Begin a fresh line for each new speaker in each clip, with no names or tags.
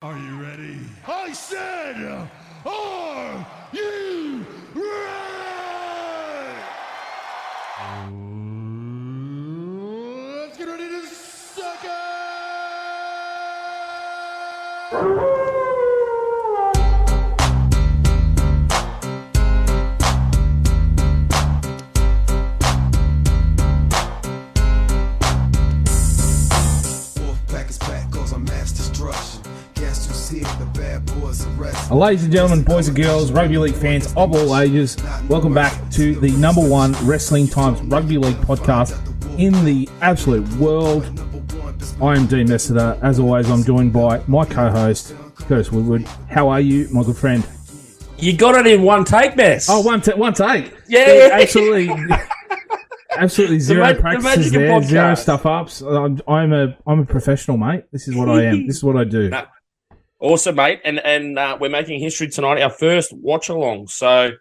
Are you ready? I said, are you ready? Let's get ready to suck it!
Ladies and gentlemen, boys and girls, rugby league fans of all ages, welcome back to the number one Wrestling Times Rugby League podcast in the absolute world. I am Dean Messiter. As always, I'm joined by my co-host, Curtis Woodward. How are you, my good friend?
You got it in one take, Mess.
Oh, one take.
Yeah.
Absolutely zero practices there, podcast. Zero stuff ups. I'm a professional, mate. This is what I am. This is what I do.
No. Awesome, mate. And we're making history tonight, our first watch-along. So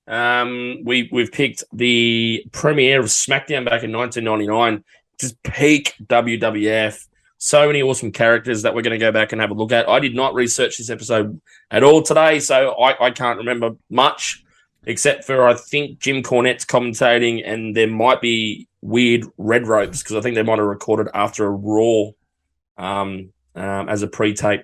we've picked the premiere of Smackdown back in 1999, just peak WWF. So many awesome characters that we're going to go back and have a look at. I did not research this episode at all today, so I can't remember much, except for I think Jim Cornette's commentating, and there might be weird red ropes, because I think they might have recorded after a Raw as a pre-tape.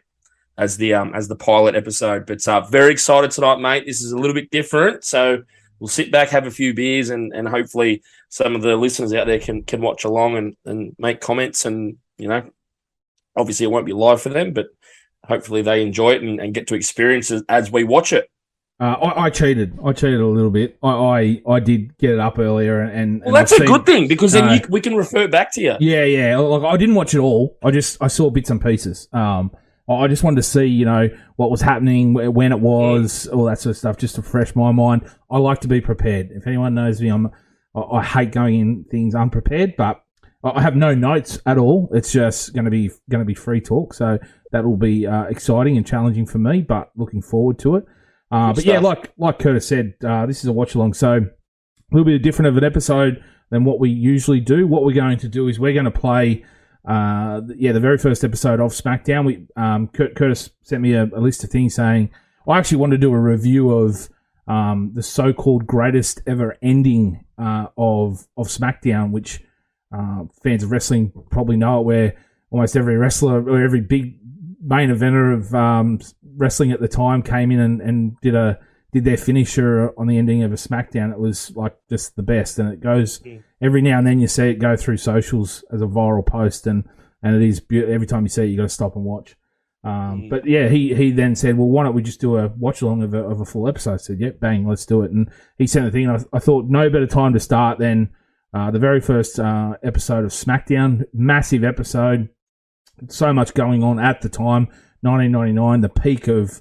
As the pilot episode. But very excited tonight, mate. This is a little bit different. So we'll sit back, have a few beers, and hopefully some of the listeners out there can watch along and make comments. And, you know, obviously it won't be live for them, but hopefully they enjoy it and get to experience it as we watch it.
I cheated. I cheated a little bit. I did get it up earlier, and
well, that's a good thing, because then we can refer back to you.
Yeah. Like, I didn't watch it all. I saw bits and pieces. I just wanted to see, you know, what was happening, when it was, all that sort of stuff, just to refresh my mind. I like to be prepared. If anyone knows me, I hate going in things unprepared, but I have no notes at all. It's just going to be free talk, so that will be exciting and challenging for me, but looking forward to it. But yeah, like Curtis said, this is a watch along, so a little bit different of an episode than what we usually do. What we're going to do is we're going to play. The very first episode of Smackdown. Curtis sent me a list of things saying I actually want to do a review of the so-called greatest ever ending of Smackdown, which fans of wrestling probably know it, where almost every wrestler or every big main eventer of wrestling at the time came in and did their finisher on the ending of a Smackdown. It was like just the best, and it goes every now and then you see it go through socials as a viral post, and it is every time you see it you got to stop and watch. But yeah, he then said, well, why don't we just do a watch along of a full episode? I said, yep, bang, let's do it. And he sent the thing, and I thought no better time to start than the very first episode of Smackdown. Massive episode, so much going on at the time. 1999, the peak of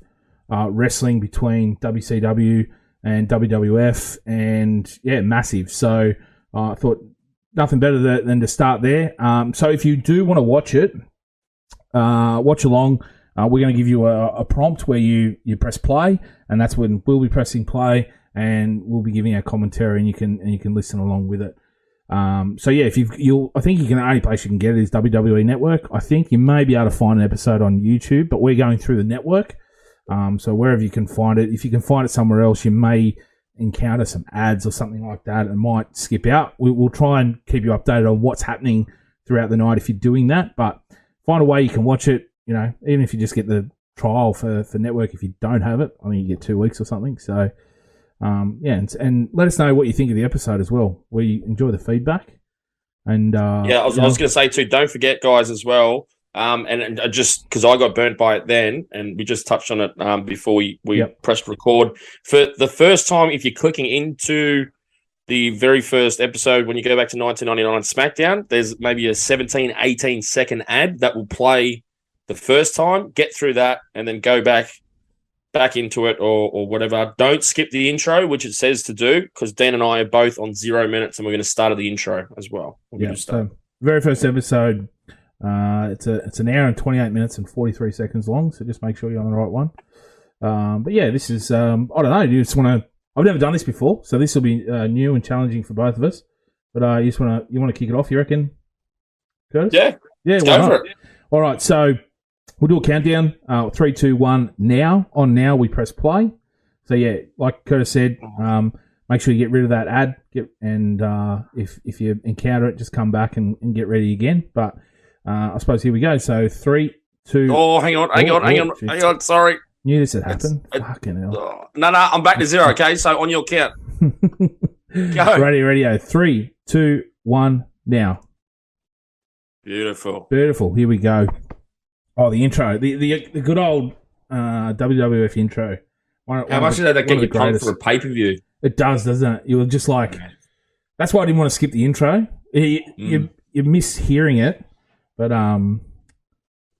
wrestling between WCW and WWF, and yeah, massive. So I thought nothing better than to start there. So if you do want to watch it, watch along. We're going to give you a prompt where you press play, and that's when we'll be pressing play, and we'll be giving our commentary, and you can listen along with it. So yeah, I think the only place you can get it is WWE Network. I think you may be able to find an episode on YouTube, but we're going through the network. So wherever you can find it, if you can find it somewhere else, you may encounter some ads or something like that and might skip out. We'll try and keep you updated on what's happening throughout the night if you're doing that, but find a way you can watch it, you know, even if you just get the trial for network. If you don't have it, I think you get 2 weeks or something. So yeah, and let us know what you think of the episode as well. We enjoy the feedback. And
I was going to say too, don't forget, guys, as well, and just because I got burnt by it then, and we just touched on it before we pressed record. For the first time, if you're clicking into the very first episode, when you go back to 1999 SmackDown, there's maybe a 17, 18-second ad that will play the first time. Get through that and then go back into it or whatever. Don't skip the intro, which it says to do, because Dan and I are both on 0 minutes, and we're going to start at the intro as well.
So very first episode, it's an hour and 28 minutes and 43 seconds long, so just make sure you're on the right one. But yeah, this is, I don't know, I've never done this before, so this will be new and challenging for both of us. But you want to kick it off, you reckon, Curtis?
Yeah,
why not? All right, so we'll do a countdown. 3, 2, 1. Now. On now, we press play. So, yeah, like Curtis said, make sure you get rid of that ad. If you encounter it, just come back and get ready again. But I suppose here we go. So, 3, 2...
Oh, hang on. Sorry.
Knew this had happened. Fucking hell.
No, I'm back to 0, okay? So, on your count. Go.
Radio. 3, 2, 1, now.
Beautiful.
Here we go. Oh, the intro. The good old WWF intro.
How much did that get you pumped for a pay-per-view?
It does, doesn't it? You were just like... That's why I didn't want to skip the intro. You miss hearing it. But,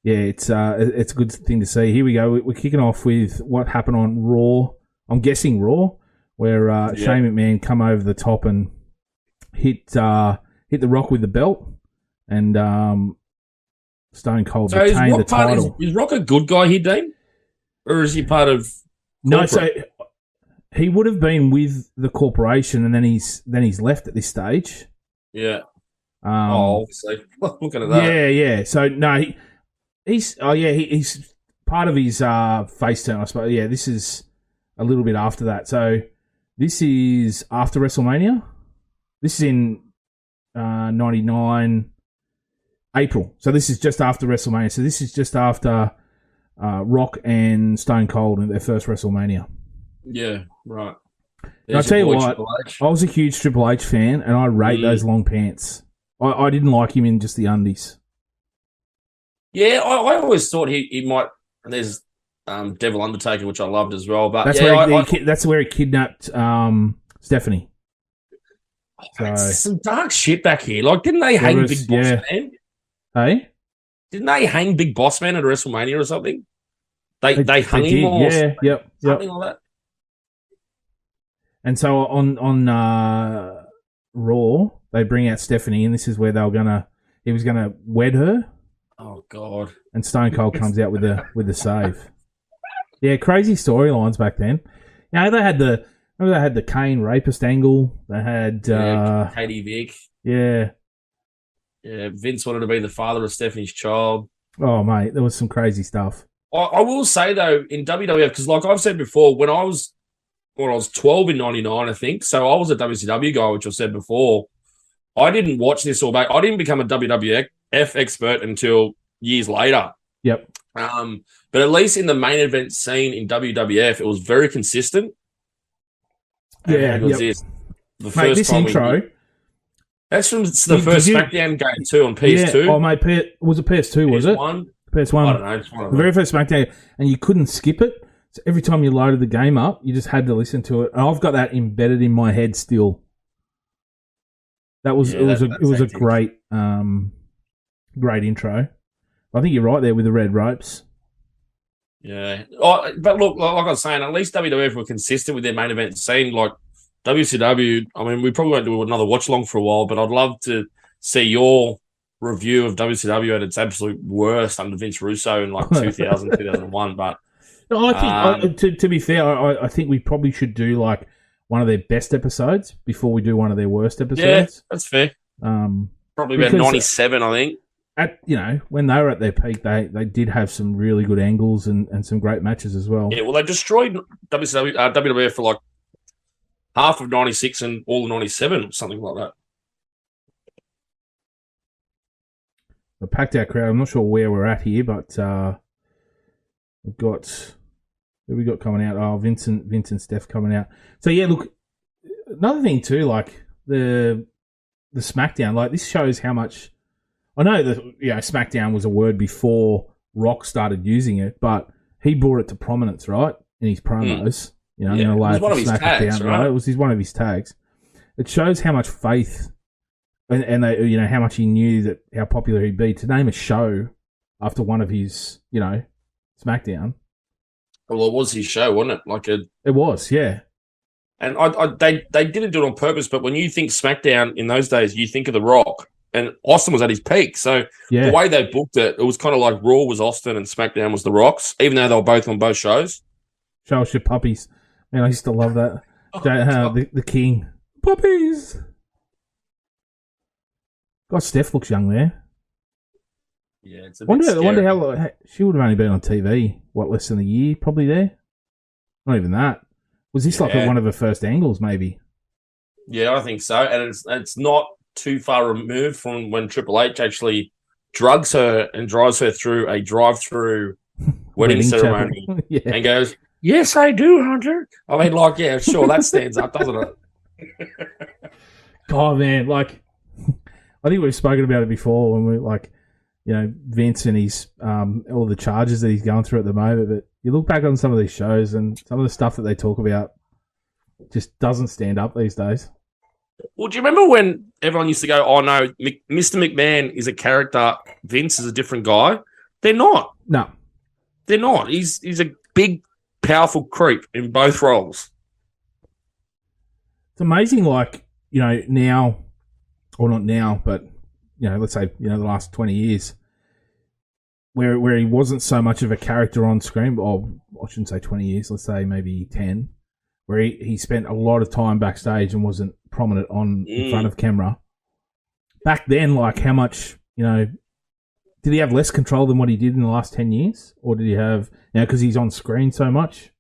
yeah, it's a good thing to see. Here we go. We're kicking off with what happened on Raw. I'm guessing Raw, where Shane McMahon come over the top and hit The Rock with the belt. And Stone Cold retained the title.
Is Rock a good guy here, Dean? Or is he part of corporate?
No, so he would have been with the corporation, and then he's left at this stage.
Yeah. Obviously. Looking at that.
Yeah. So no, he's part of his face turn, I suppose. Yeah, this is a little bit after that. So this is after WrestleMania. This is in 99 April. So this is just after WrestleMania. So this is just after Rock and Stone Cold in their first WrestleMania.
Yeah, right.
I'll tell you what, I was a huge Triple H fan, and I rate those long pants. I didn't like him in just the undies. Yeah,
I always thought he might. And there's Devil Undertaker, which I loved as well. But
that's where he kidnapped Stephanie.
So, some dark shit back here. Like, didn't they hang Big Boss Man?
Hey,
didn't they hang Big Boss Man at WrestleMania or something? They hung him or something like that.
And so on Raw, they bring out Stephanie, and this is where he was gonna wed her.
Oh God!
And Stone Cold comes out with the save. Yeah, crazy storylines back then. You know, they had the Kane rapist angle. They had
Katie Vick.
Yeah.
Yeah, Vince wanted to be the father of Stephanie's child.
Oh, mate, there was some crazy stuff.
I will say, though, in WWF, because like I've said before, when I was 12 in 99, I think, so I was a WCW guy, which I've said before, I didn't watch this all back. I didn't become a WWF expert until years later.
Yep.
But at least in the main event scene in WWF, it was very consistent.
Yeah,
it was
this
intro... That's from the first SmackDown game too on PS2.
Yeah. Oh, mate, was it PS2, was it? PS1. I
don't know. It's one of
the very first SmackDown, and you couldn't skip it. So every time you loaded the game up, you just had to listen to it. And I've got that embedded in my head still. It was a great great intro. I think you're right there with the red ropes.
Yeah. Oh, but look, like I was saying, at least WWF were consistent with their main event scene. Like WCW, I mean, we probably won't do another watch-along for a while, but I'd love to see your review of WCW at its absolute worst under Vince Russo in like 2000, 2001. But
no, I think, to be fair, I think we probably should do like one of their best episodes before we do one of their worst episodes.
Yeah, that's fair. Probably about 97, I think.
When they were at their peak, they did have some really good angles and some great matches as well.
Yeah, well, they destroyed WWF for like half of 96 and all of 97 or something like that.
A packed out crowd. I'm not sure where we're at here, but we've got who we got coming out. Oh, Vincent and Steph coming out. So yeah, look, another thing too, like the SmackDown, like this shows how much. I know that SmackDown was a word before Rock started using it, but he brought it to prominence, right, in his promos.
It was one of his tags, right?
It was one of his tags. It shows how much faith and they, how much he knew how popular he'd be to name a show after one of his, SmackDown.
Well, it was his show, wasn't it?
It was, yeah.
And they didn't do it on purpose, but when you think SmackDown in those days, you think of The Rock. And Austin was at his peak. So the way they booked it, it was kind of like Raw was Austin and SmackDown was The Rock's, even though they were both on both shows.
Show us your puppies. Man, I used to love that. The King. Puppies! God, Steph looks young there.
Yeah, it's a bit
Wonder
scary.
how she would have only been on TV. What, less than a year? Probably there. Not even that. Was this like
Yeah.
one of her first angles? Maybe.
Yeah, I think so. And it's not too far removed from when Triple H actually drugs her and drives her through a drive-through wedding ceremony
Yeah.
and goes, "Yes, I do, Hunter." I mean, like, yeah, sure, that stands up, doesn't it?
God, man, like, I think we've spoken about it before when we like, Vince and his all the charges that he's going through at the moment. But you look back on some of these shows and some of the stuff that they talk about just doesn't stand up these days.
Well, do you remember when everyone used to go, "Oh no, Mr. McMahon is a character, Vince is a different guy"? They're not.
No,
They're not. He's a big, powerful creep in both roles.
it's amazing. Like, now, or not now, but let's say the last 20 years, where he wasn't so much of a character on screen. Or I shouldn't say 20 years. Let's say maybe 10. Where he spent a lot of time backstage and wasn't prominent in front of camera. Back then, like, how much, did he have less control than what he did in the last 10 years? Or did he have, because he's on screen so much?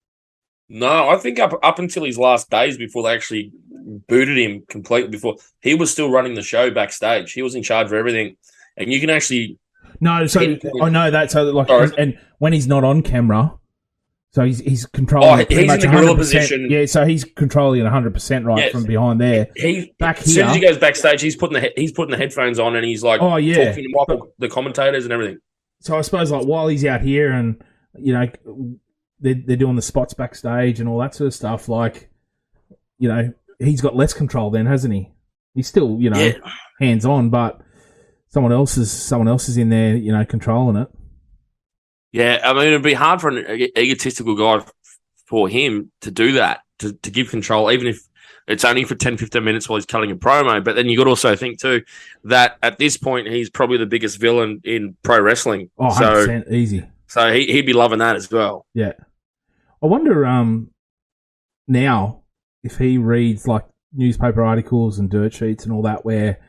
No, I think up until his last days before they actually booted him completely, before he was still running the show backstage. He was in charge of everything. And you can actually...
No, so I know that. So, like, and when he's not on camera... So he's controlling.
Oh, he's in the gorilla position.
Yeah, so he's controlling it 100% from behind there.
As soon as he goes backstage, he's putting the headphones on and he's like talking to Michael, the commentators and everything.
So I suppose like while he's out here and they're doing the spots backstage and all that sort of stuff, like he's got less control then, hasn't he? He's still hands on, but someone else is in there controlling it.
Yeah, I mean, it'd be hard for an egotistical guy for him to do that, to give control, even if it's only for 10, 15 minutes while he's cutting a promo. But then you got to also think, too, that at this point, he's probably the biggest villain in pro wrestling.
Oh, 100%,
so,
easy.
So he'd be loving that as well.
Yeah. I wonder now if he reads, like, newspaper articles and dirt sheets and all that where,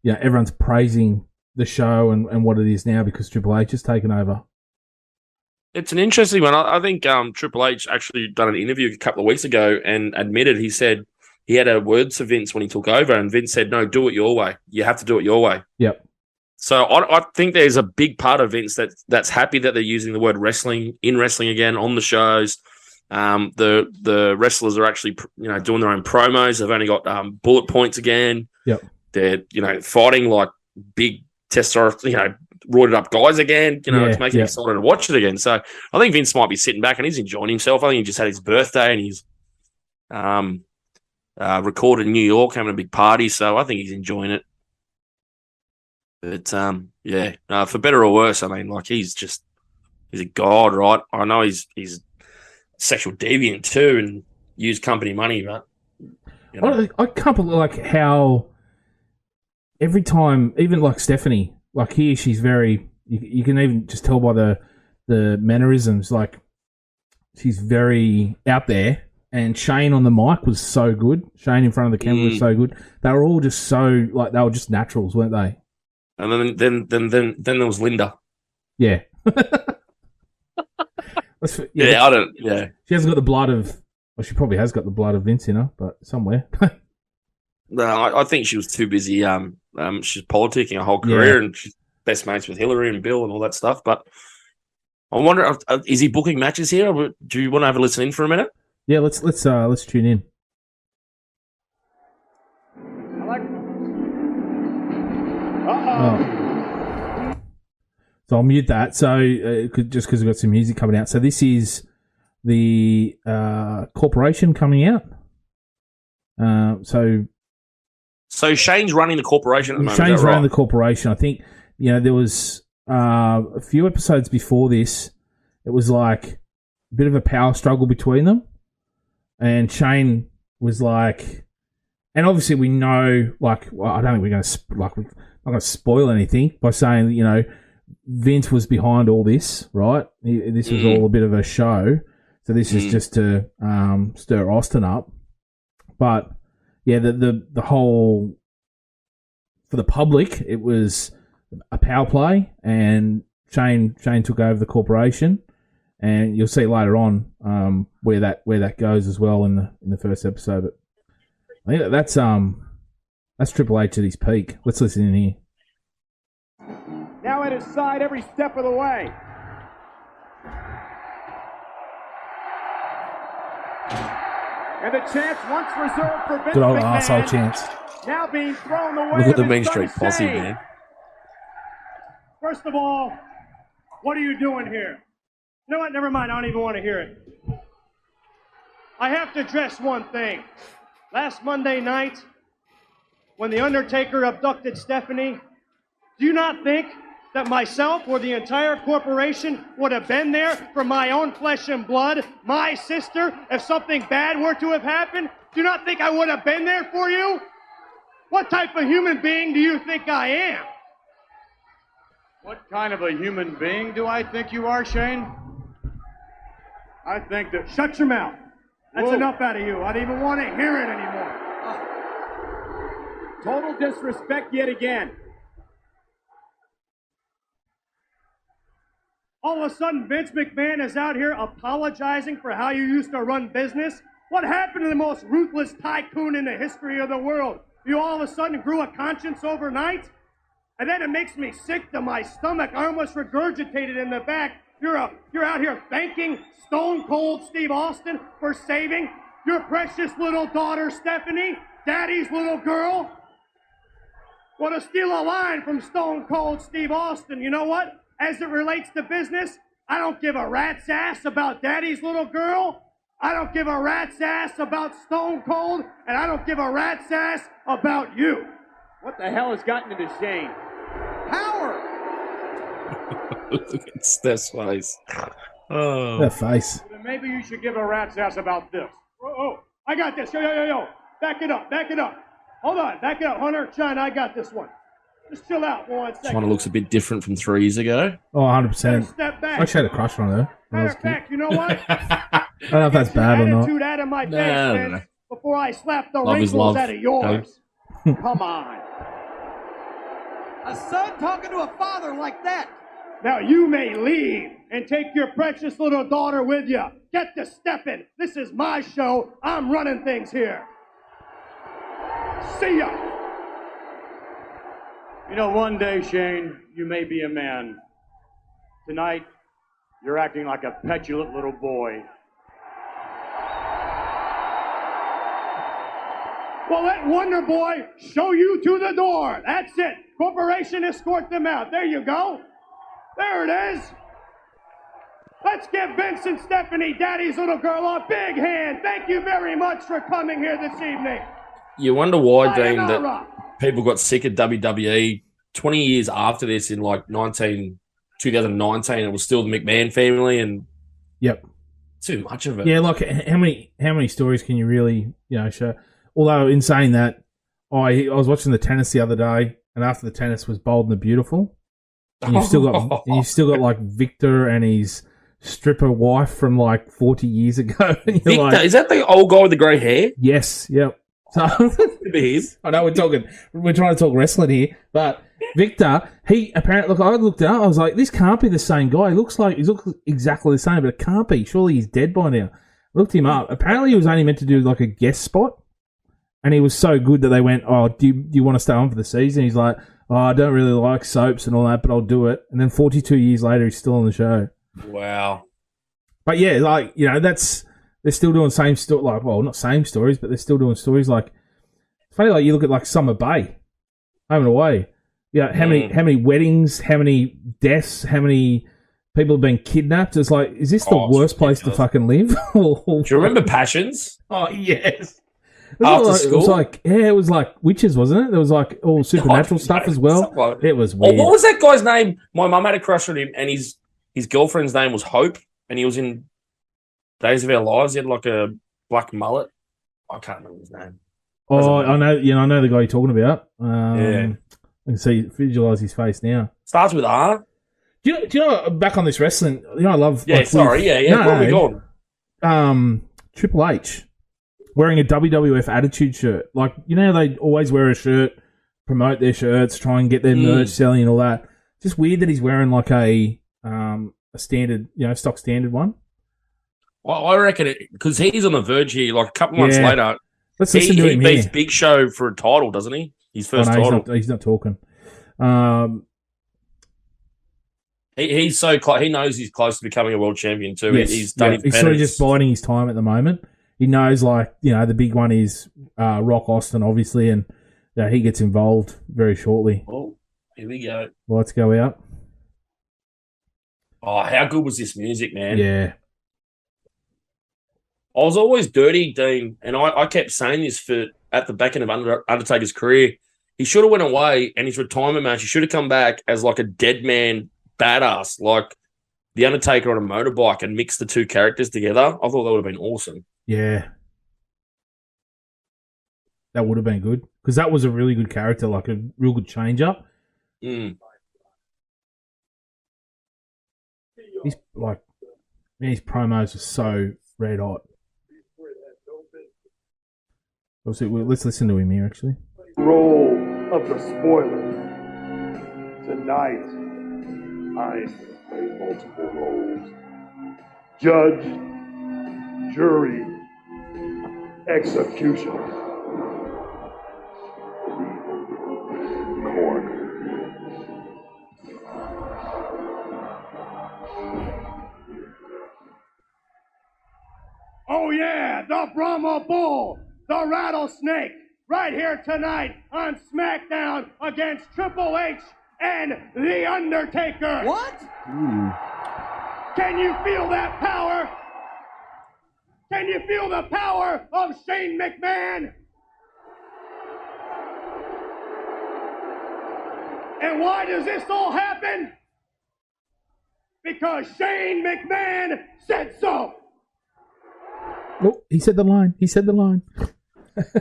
everyone's praising the show and what it is now because Triple H has taken over.
It's an interesting one. I think Triple H actually done an interview a couple of weeks ago and admitted, he said he had a word to Vince when he took over, and Vince said, "No, do it your way. You have to do it your way."
Yep.
So I think there's a big part of Vince that's happy that they're using the word wrestling again on the shows. The wrestlers are actually doing their own promos. They've only got bullet points again.
Yep.
They're fighting like big testosterone, roided up guys again. It's making it exciting to watch it again. So I think Vince might be sitting back and he's enjoying himself. I think he just had his birthday and he's recorded in New York, having a big party. So I think he's enjoying it. But for better or worse, I mean, like he's a god, right? I know he's sexual deviant too and used company money, but
I can't believe like how every time, even like Stephanie. Like here, she's very. You can even just tell by the mannerisms. Like she's very out there. And Shane on the mic was so good. Shane in front of the camera was so good. They were all just so like they were just naturals, weren't they?
And then there was Linda.
Yeah.
I don't. Yeah.
She hasn't got the blood of. Well, she probably has got the blood of Vince in her, but somewhere.
No, I think she was too busy. She's politicking her whole career, and she's best mates with Hillary and Bill and all that stuff. But I wonder, is he booking matches here? Or do you want to have a listen in for a minute?
Yeah, let's tune in. Oh. So I'll mute that. So just because we've got some music coming out. So this is the corporation coming out.
So Shane's running the corporation at the moment.
Shane's running the corporation. I think, there was a few episodes before this. It was like a bit of a power struggle between them. And Shane was like, and obviously we know, like, well, I don't think we're going to, like, we're not going to spoil anything by saying, Vince was behind all this, right? This was all a bit of a show. So this is just to stir Austin up. But yeah, the whole, for the public, it was a power play, and Shane took over the corporation, and you'll see later on where that goes as well in the first episode. But I think that's Triple H at his peak. Let's listen in here.
Now at his side every step of the way. And the chance once reserved for Vince
Good old
McMahon,
arsehole chance.
now being thrown away.
Look at the
of
Main
his
Street
son
posse,
Shane.
man.
First of all, what are you doing here? You know what? Never mind. I don't even want to hear it. I have to address one thing. Last Monday night, when The Undertaker abducted Stephanie, do you not think that myself or the entire corporation would have been there for my own flesh and blood, my sister, if something bad were to have happened? Do you not think I would have been there for you? What type of human being do you think I am?
What kind of a human being do I think you are, Shane? I think that...
Shut your mouth. That's
Whoa.
enough out of you. I don't even want to hear it anymore.
Total disrespect yet again.
All of a sudden, Vince McMahon is out here apologizing for how you used to run business. What happened to the most ruthless tycoon in the history of the world? You all of a sudden grew a conscience overnight? And then it makes me sick to my stomach. I almost regurgitated in the back. You're out here thanking Stone Cold Steve Austin for saving your precious little daughter, Stephanie, Daddy's little girl. Want to steal a line from Stone Cold Steve Austin. You know what? As it relates to business, I don't give a rat's ass about Daddy's little girl. I don't give a rat's ass about Stone Cold, and I don't give a rat's ass about you.
What the hell has gotten into Shane? Power!
Look at Steph's face. Oh.
That face.
Then maybe you should give a rat's ass about this. Oh, I got this. Yo. Back it up. Hold on, back it up. Hunter, China, I got this one. Just chill out for 1 second.
This one looks a bit different from 3 years ago.
Oh, 100%.
Step back.
I actually had a crush on her. when I
Matter
was
of
a kid.
fact, you know what?
I don't know if that's bad or not.
Attitude out of my face,
No.
Vince, before I slap the
Love is
wrinkles
love,
out of yours.
Come on.
A son talking to a father like that.
Now you may leave and take your precious little daughter with you. Get to stepping. This is my show. I'm running things here. See ya.
You know, one day, Shane, you may be a man. Tonight, you're acting like a petulant little boy.
Well, let Wonder Boy show you to the door. That's it. Corporation, escort them out. There you go. There it is. Let's give Vince and Stephanie, Daddy's little girl, a big hand. Thank you very much for coming here this evening.
You wonder why, Dean,
Sayonara.
that people got sick of WWE 20 years after this in like 2019. It was still the McMahon family and
Yep.
too much of it.
Yeah, like how many stories can you really show? Although in saying that, I was watching the tennis the other day, and after the tennis was Bold and the Beautiful, and you've still got like Victor and his stripper wife from like 40 years ago. And you're
Victor,
like,
is that the old guy with the grey hair?
yes, yep. So
Could be him.
I know we're trying to talk wrestling here, but Victor, he apparently look. I looked it up. I was like, this can't be the same guy. He looks exactly the same, but it can't be. Surely he's dead by now. Looked him up. Apparently, he was only meant to do like a guest spot, and he was so good that they went, "Oh, do you want to stay on for the season?" He's like, "Oh, I don't really like soaps and all that, but I'll do it." And then 42 years later, he's still on the show.
Wow.
But yeah, like they're still doing same story. Like, well, not same stories, but they're still doing stories. Like, it's funny. Like you look at like Summer Bay, Home and Away. Yeah, how many weddings, how many deaths, how many people have been kidnapped? It's like, is this the worst place to fucking live?
Do you remember Passions?
Oh yes.
After
It
school?
was like it was like witches, wasn't it? There was like all supernatural stuff as well.
Like,
It was
oh,
weird.
what was that guy's name? My mum had a crush on him, and his girlfriend's name was Hope, and he was in Days of Our Lives. He had like a black mullet. I can't remember his name.
Oh, I know. I know the guy you're talking about.
Yeah.
I can visualize his face now.
Starts with R.
Do you know? Back on this wrestling, I love.
Yeah,
like,
sorry. Yeah.
No,
Where are we gone?
Triple H wearing a WWF Attitude shirt. Like, they always wear a shirt, promote their shirts, try and get their merch selling and all that. Just weird that he's wearing like a a standard, stock standard one.
I reckon it because he's on the verge here. Like a couple months later,
let's listen to him.
He beats
here.
Big Show for a title, doesn't he? His first title.
He's not talking.
He's so close. He knows he's close to becoming a world champion too.
Yes,
he's done his
He's sort of just biding his time at the moment. He knows, the big one is Rock Austin, obviously, and he gets involved very shortly.
Oh, here we go.
Lights go out.
Oh, how good was this music, man?
Yeah.
I was always dirty, Dean, and I kept saying this at the back end of Undertaker's career. He should have went away, and his retirement match, he should have come back as like a dead man badass, like the Undertaker on a motorbike, and mixed the two characters together. I thought that would have been awesome.
Yeah. That would have been good, because that was a really good character, like a real good change-up.
Mm.
His promos are so red hot. Let's listen to him here, actually.
Role of the spoiler. Tonight, I play multiple roles. Judge, jury, executioner. Coroner.
Oh yeah, the Brahma Bull, the Rattlesnake, right here tonight on SmackDown against Triple H and The Undertaker.
What?
Can you feel that power? Can you feel the power of Shane McMahon? And why does this all happen? Because Shane McMahon said so.
Oh, he said the line.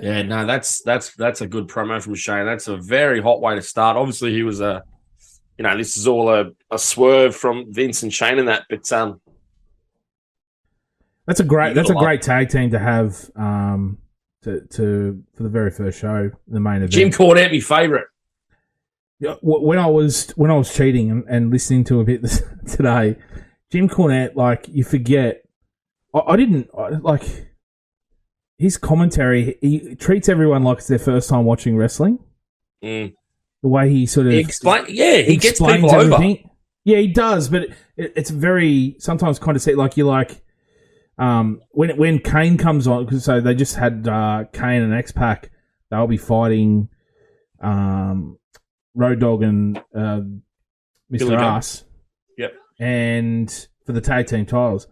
Yeah, no, that's a good promo from Shane. That's a very hot way to start. Obviously, he was this is all a swerve from Vince and Shane and that, but
that's a great tag team to have for the very first show, the main event.
Jim Cornette, my favorite.
Yeah, when I was cheating and listening to a bit today, Jim Cornette, like, you forget. I didn't like his commentary. He treats everyone like it's their first time watching wrestling.
Mm.
The way he sort of
he gets people
everything.
over.
Yeah, he does, but it's very sometimes kind of say like you're like when Kane comes on, because so they just had Kane and X-Pac. They'll be fighting Road Dogg and Mr. Ass.
Yep.
And for the tag team titles.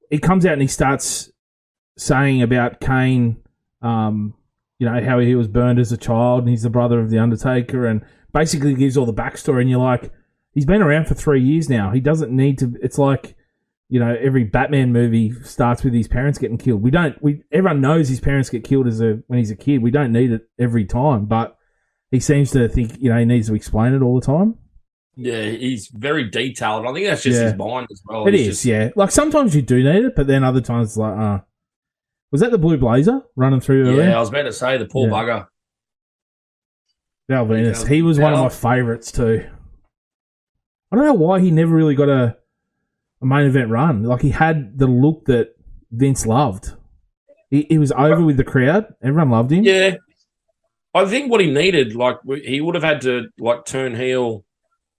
He comes out and he starts saying about Kane, how he was burned as a child and he's the brother of The Undertaker, and basically gives all the backstory. And you're like, he's been around for 3 years now. He doesn't need to. It's like, every Batman movie starts with his parents getting killed. Everyone knows his parents get killed when he's a kid. We don't need it every time, but he seems to think, he needs to explain it all the time.
Yeah, he's very detailed. I think that's just his mind as well.
It is, yeah. Like, sometimes you do need it, but then other times it's like, was that the Blue Blazer running through earlier?
Yeah, I was about to say the poor bugger.
Val Venis. He was one of my favourites too. I don't know why he never really got a main event run. Like, he had the look that Vince loved. He was over with the crowd. Everyone loved him.
Yeah. I think what he needed, like, he would have had to, like, turn heel.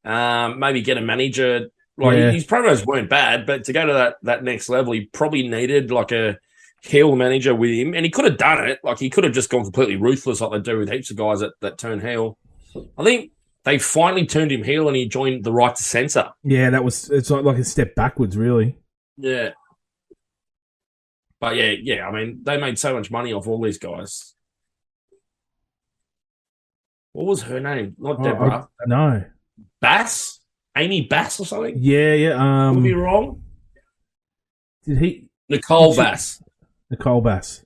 Maybe get a manager. His promos weren't bad, but to go to that next level, he probably needed like a heel manager with him, and he could have done it. Like, he could have just gone completely ruthless, like they do with heaps of guys that turn heel. I think they finally turned him heel, and he joined the Right to Censor.
Yeah, it's like a step backwards, really.
Yeah, but yeah. I mean, they made so much money off all these guys. What was her name? Not Deborah.
No.
Bass? Amy Bass or something?
Yeah.
Could be wrong.
Did he?
Nicole Bass.
Nicole Bass. I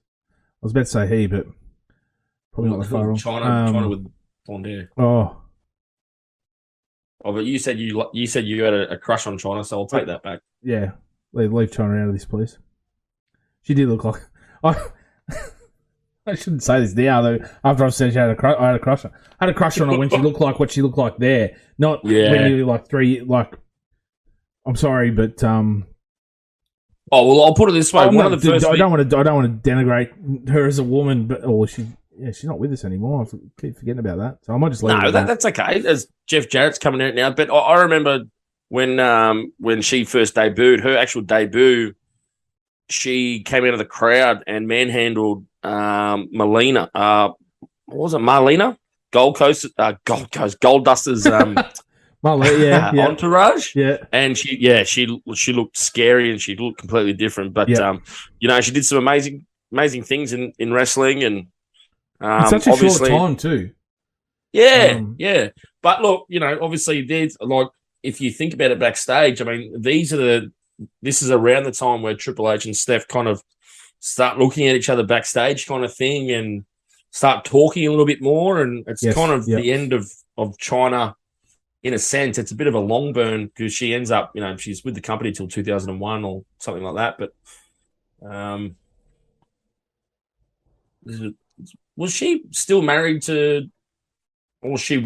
was about to say he, but probably not the far wrong.
China with blonde hair.
Oh,
but you said you had a crush on China, so I'll take that back.
Yeah, leave China out of this, please. She did look like. I shouldn't say this now, though. After I've said I had a crush on her. I had a crush on her when she looked like what she looked like there. Not when you I'm sorry, but
Oh well, I'll put it this way. One of the first.
I don't want to denigrate her as a woman, but she's not with us anymore. I keep forgetting about that, so I might just leave it. No,
that's okay. As Jeff Jarrett's coming out now, but I remember when she first debuted, her actual debut, she came out of the crowd and manhandled Melina. What was it, Marlena? Gold Dusters. Entourage.
Yeah,
and she looked scary and she looked completely different. But she did some amazing things in wrestling and
in such a short time too.
Yeah. But look, obviously there's like if you think about it backstage, I mean, this is around the time where Triple H and Steph kind of start looking at each other backstage kind of thing and start talking a little bit more. And it's kind of the end of China. In a sense, it's a bit of a long burn because she ends up, she's with the company till 2001 or something like that. But was she still married to, or she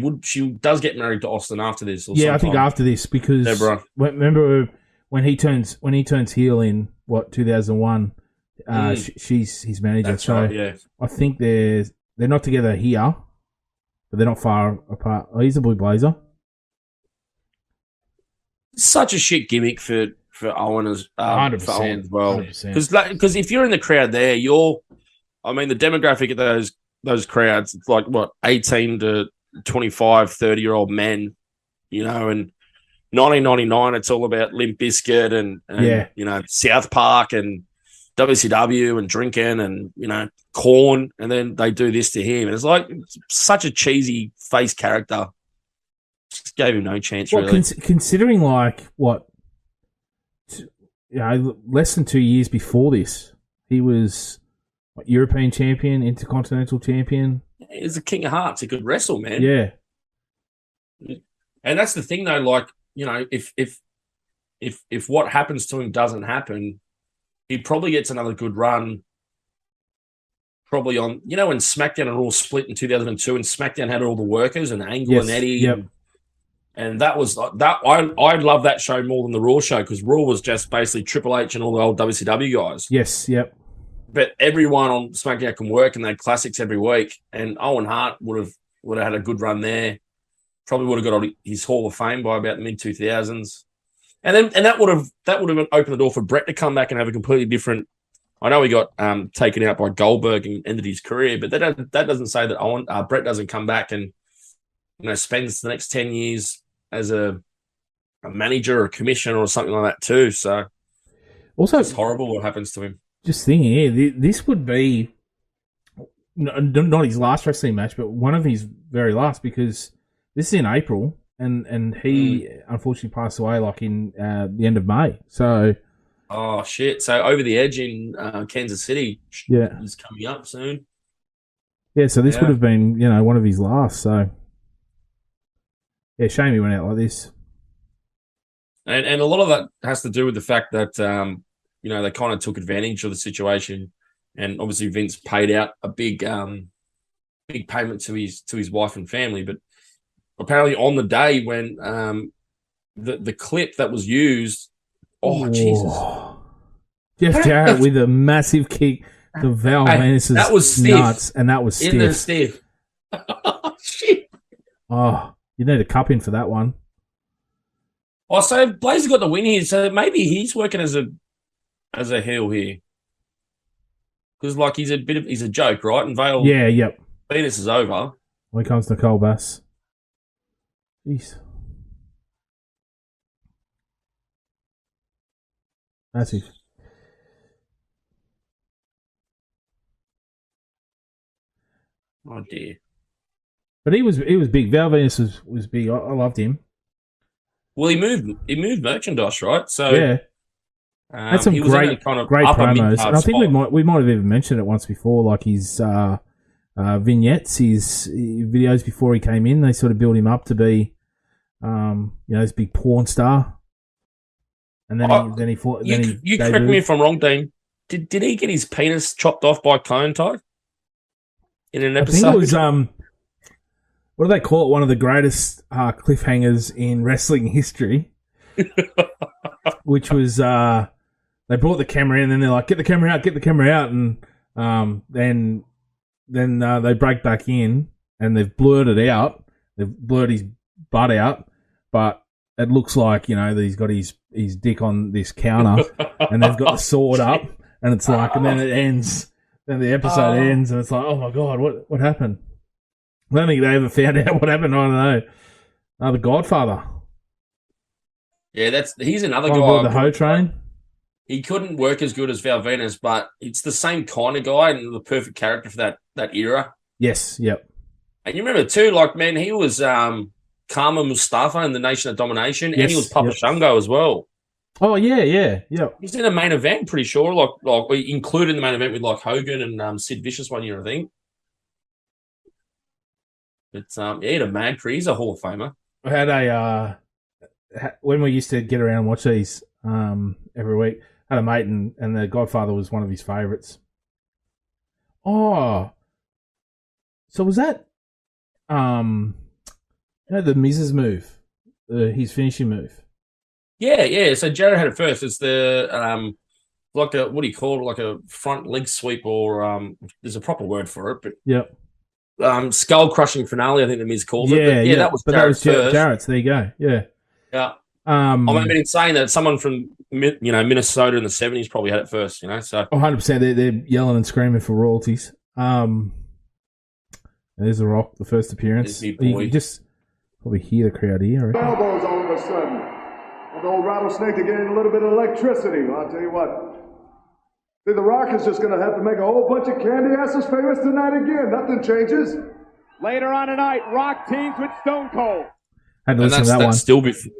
does get married to Austin after this? Or
I think after this because
Deborah.
Remember when he turns heel in 2001, she's his manager.
That's right, yeah.
I think they're not together here, but they're not far apart. Oh, he's a Blue Blazer.
Such a shit gimmick for Owen as
100%,
for Owen as well.
100%.
Because if you're in the crowd there, the demographic of those crowds, it's like 18 to 25, 30-year-old men, and 1999, it's all about Limp Bizkit and South Park and WCW and drinking and Korn, and then they do this to him. And it's such a cheesy face character. Just gave him no chance, really.
Considering less than 2 years before this, he was European champion, Intercontinental champion.
He's a king of hearts. He could wrestle, man.
Yeah.
And that's the thing, though. If what happens to him doesn't happen, he probably gets another good run. Probably on, when SmackDown and Raw split in 2002, and SmackDown had all the workers and Angle and Eddie.
Yep.
And that was that. I love that show more than the Raw show because Raw was just basically Triple H and all the old WCW guys.
Yes, yep.
But everyone on SmackDown can work, and they had classics every week. And Owen Hart would have had a good run there. Probably would have got his Hall of Fame by about the mid 2000s. And that would have opened the door for Brett to come back and have a completely different. I know he got taken out by Goldberg and ended his career, but that doesn't say that Brett doesn't come back and spends the next 10 years as a manager or a commissioner or something like that too. So
also,
it's horrible what happens to him.
Just thinking here, this would be not his last wrestling match, but one of his very last because this is in April and he unfortunately passed away in the end of May. So,
oh shit! So Over the Edge in Kansas City, is coming up soon.
Yeah, so this would have been one of his last. So. Yeah, shame he went out like this.
And a lot of that has to do with the fact that, they kind of took advantage of the situation. And obviously Vince paid out a big payment to his wife and family. But apparently on the day when the clip that was used, Jesus.
Jeff Jarrett with a massive kick. The Val Venis
that was
nuts. And that was stiff.
In the stiff. Oh, shit.
Oh. You need a cup in for that one.
Oh, so Blazer got the win here. So maybe he's working as a heel here, because he's a joke, right? And Vale, Venus is over.
Here comes Nicole Bass. Jeez, massive.
Oh dear.
But he was big. Val Venis was big. I loved him.
Well, he moved merchandise, right? So
had some great promos. And I think we might have even mentioned it once before, like his vignettes, his videos before he came in. They sort of built him up to be, this big porn star. And then he fought.
You correct me if I'm wrong, Dean. Did he get his penis chopped off by Cone Tide in an episode?
I think it was what do they call it? One of the greatest cliffhangers in wrestling history. which was they brought the camera in, and then they're like, get the camera out, and then they break back in, and they've blurred it out. They've blurred his butt out, but it looks like, that he's got his dick on this counter, and they've got the sword up, and it's like, and then it ends. Then the episode ends, and it's like, oh my god, what happened? I don't think they ever found out what happened. I don't know. The Godfather.
Yeah, he's another
On
guy.
board the Ho train.
He couldn't work as good as Val Venus, but it's the same kind of guy and the perfect character for that era.
Yes, yep.
And you remember too, he was Kama Mustafa in the Nation of Domination, and he was Papa Shango as well.
Oh yeah.
He's in the main event, pretty sure. Like we included in the main event with Hogan and Sid Vicious one year, I think. But he had a mad career. He's a Hall of Famer.
I had when we used to get around and watch these every week, I had a mate, and the Godfather was one of his favourites. Oh, so was that the Miz's move, his finishing move?
Yeah. So Jarrett had it first. It's the what do you call it? Like a front leg sweep, or there's a proper word for it, but
yep.
Skull crushing finale, I think the Miz calls it. But that was Jarrett's first.
Jarrett's. There you go. Yeah.
Yeah. I mean, in saying that, someone from Minnesota in the 70s probably had it first. So
100%. They're yelling and screaming for royalties. There's The Rock, the first appearance. You can just probably hear the crowd here.
Elbows all of a sudden. And the old rattlesnake to get in a little bit of electricity. I'll tell you what. See, The Rock is just going to have to make a whole bunch of candy asses famous tonight again. Nothing changes.
Later on tonight, Rock teams with Stone Cold.
Had to listen to that one.
Still before,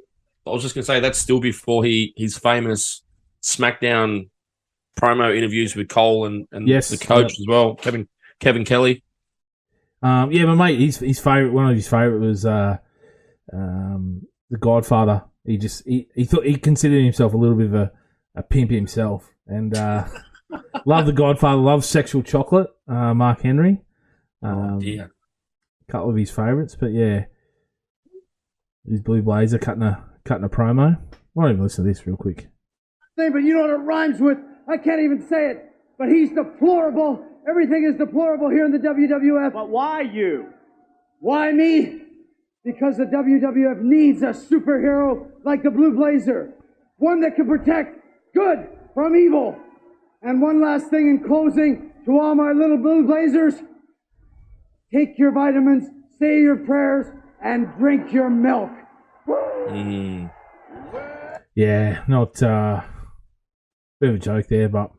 I was just going to say, that's still before his famous SmackDown promo interviews with Cole and the coach as well, Kevin Kelly.
But mate, his favorite, one of his favorite was The Godfather. He thought he considered himself a little bit of a pimp himself, and loved The Godfather, loved Sexual Chocolate, Mark Henry.
A
couple of his favorites, but yeah, his blue blazer cutting a promo. Why don't even listen to this real quick?
But you know what it rhymes with? I can't even say it. But he's deplorable. Everything is deplorable here in the WWF.
But why you?
Why me? Because the WWF needs a superhero like the Blue Blazer. One that can protect good from evil. And one last thing in closing, to all my little Blue Blazers, take your vitamins, say your prayers, and drink your milk.
Yeah, not bit of a joke there, but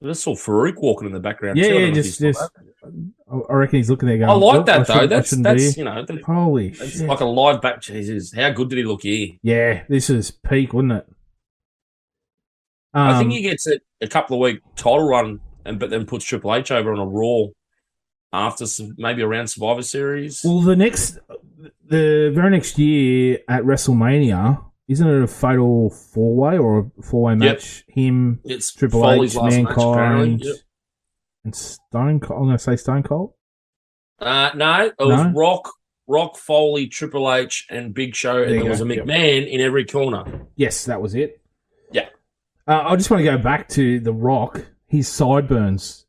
I just saw Farouk walking in the background.
Yeah, just I reckon he's looking there going,
I like that though. That's
holy
it's
shit.
like a live back. Jesus, how good did he look here?
Yeah, this is peak, wasn't it?
I think he gets a couple of week title run, but then puts Triple H over on a Raw after maybe around Survivor Series.
Well, the very next year at WrestleMania, isn't it a fatal four-way or a four-way match? Him,
it's
Triple
Foley's
H,
last
Mankind,
match,
and Stone Cold. I'm going to say Stone Cold.
No, it was Rock, Foley, Triple H, and Big Show, and there was a McMahon in every corner.
Yes, that was it.
Yeah.
I just want to go back to The Rock, his sideburns.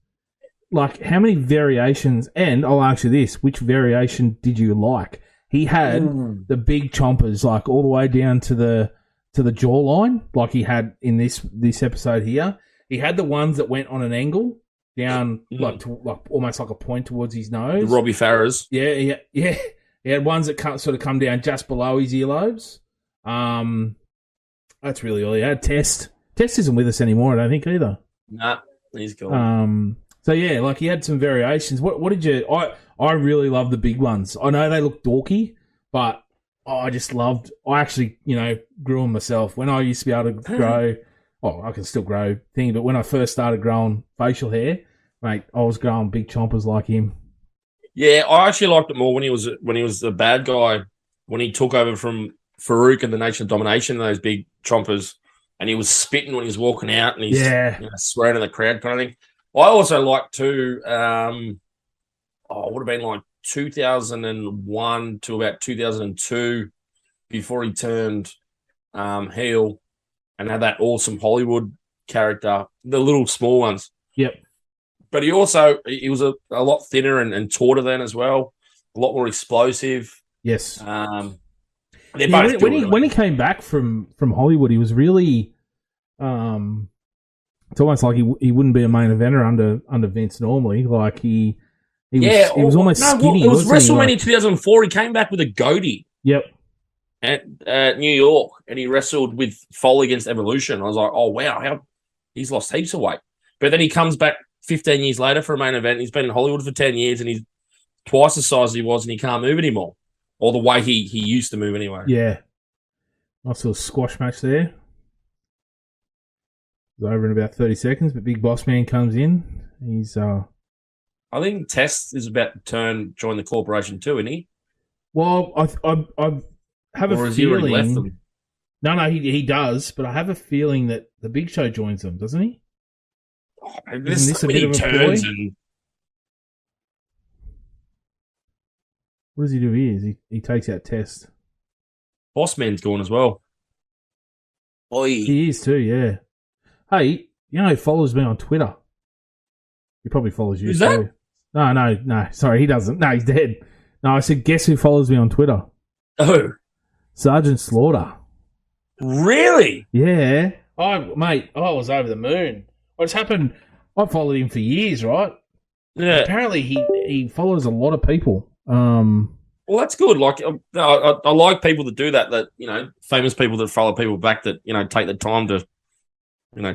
Like, how many variations, and I'll ask you this, which variation did you like? He had the big chompers, like, all the way down to the jawline, like he had in this episode here. He had the ones that went on an angle down, like almost like a point towards his nose.
The Robbie Farahs.
Yeah. He had ones that sort of come down just below his earlobes. That's really all he had. Test isn't with us anymore, I don't think, either.
Nah, he's gone.
So yeah, like he had some variations. What did you? I really love the big ones. I know they look dorky, but I actually grew them myself when I used to be able to grow. Oh, I can still grow thing, but when I first started growing facial hair, mate, I was growing big chompers like him.
Yeah, I actually liked it more when he was the bad guy, when he took over from Farouk and the Nation of Domination, those big chompers, and he was spitting when he was walking out, and he's swearing in the crowd kind of thing. I also liked too. It would have been like 2001 to about 2002 before he turned heel. and had that awesome Hollywood character, the little small ones.
Yep.
But he was a lot thinner and taller then as well, a lot more explosive.
Yes.
They're both good,
when he came back from Hollywood, he was really, it's almost like he wouldn't be a main eventer under Vince normally. Like he was almost skinny.
It was
wasn't he?
WrestleMania 2004. He came back with a goatee.
Yep.
At New York, and he wrestled with Foley against Evolution. I was like, oh wow, he's lost heaps of weight. But then he comes back 15 years later for a main event. He's been in Hollywood for 10 years, and he's twice the size he was, and he can't move anymore, or the way he used to move anyway.
Yeah. Nice little squash match there. It was over in about 30 seconds, but Big Boss Man comes in. He's
I think Test is about to join the corporation too, isn't he?
Well, I have
or
a
has he already left
feeling.
them?
No, he does, but I have a feeling that the Big Show joins them, doesn't he?
Oh,
Isn't
there's
this
so
a bit
many
of a
turns,
ploy?
and
What does he do here? He takes out Test.
Bossman's gone as well. Oi.
He is too, yeah. Hey, you know he follows me on Twitter. He probably follows you
Who's
too.
that?
No. Sorry, he doesn't. No, he's dead. No, I said, guess who follows me on Twitter?
Oh,
Sergeant Slaughter.
really?
Yeah. I was over the moon. What's happened? I followed him for years, right?
Yeah.
Apparently, he follows a lot of people.
Well, that's good. Like, I like people that do that. That famous people that follow people back. That take the time to,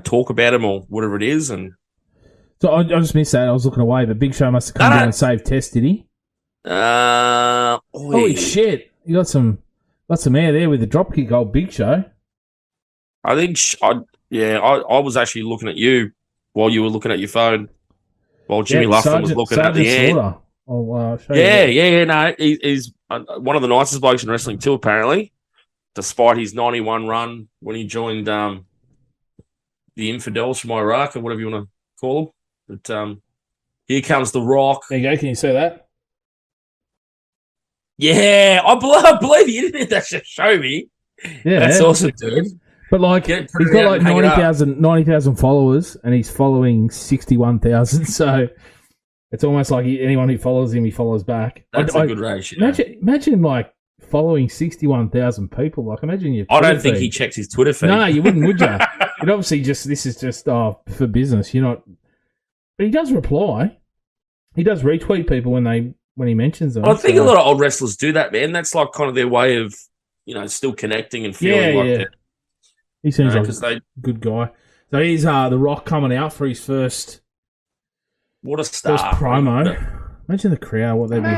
talk about them or whatever it is. And
So I just missed that. I was looking away, but Big Show must have come down and saved Test, did he? Holy shit! You got some air there with the dropkick, old Big Show.
I think, I was actually looking at you while you were looking at your phone, while Jimmy Luffin was looking at the air.
Slaughter. I'll show
Yeah. No, he's one of the nicest blokes in wrestling too, apparently, despite his 91 run when he joined the Infidels from Iraq or whatever you want to call them. But here comes The Rock.
There you go. Can you see that?
Yeah, I believe the internet that should show me.
Yeah,
that's awesome, dude.
But he's got like 90,000 followers, and he's following 61,000. So it's almost like anyone who follows him, he follows back.
That's a good ratio.
Imagine like following 61,000 people. Like imagine your.
I don't think he checks his Twitter feed.
No, you wouldn't, would you? It obviously this is just for business. You're not. But he does reply. He does retweet people when he mentions them.
I think a lot of old wrestlers do that, man. That's like kind of their way of, still connecting and feeling like that.
He seems like a good guy. So he's The Rock coming out for his first.
What a star!
First promo. Imagine the crowd. What they'd be.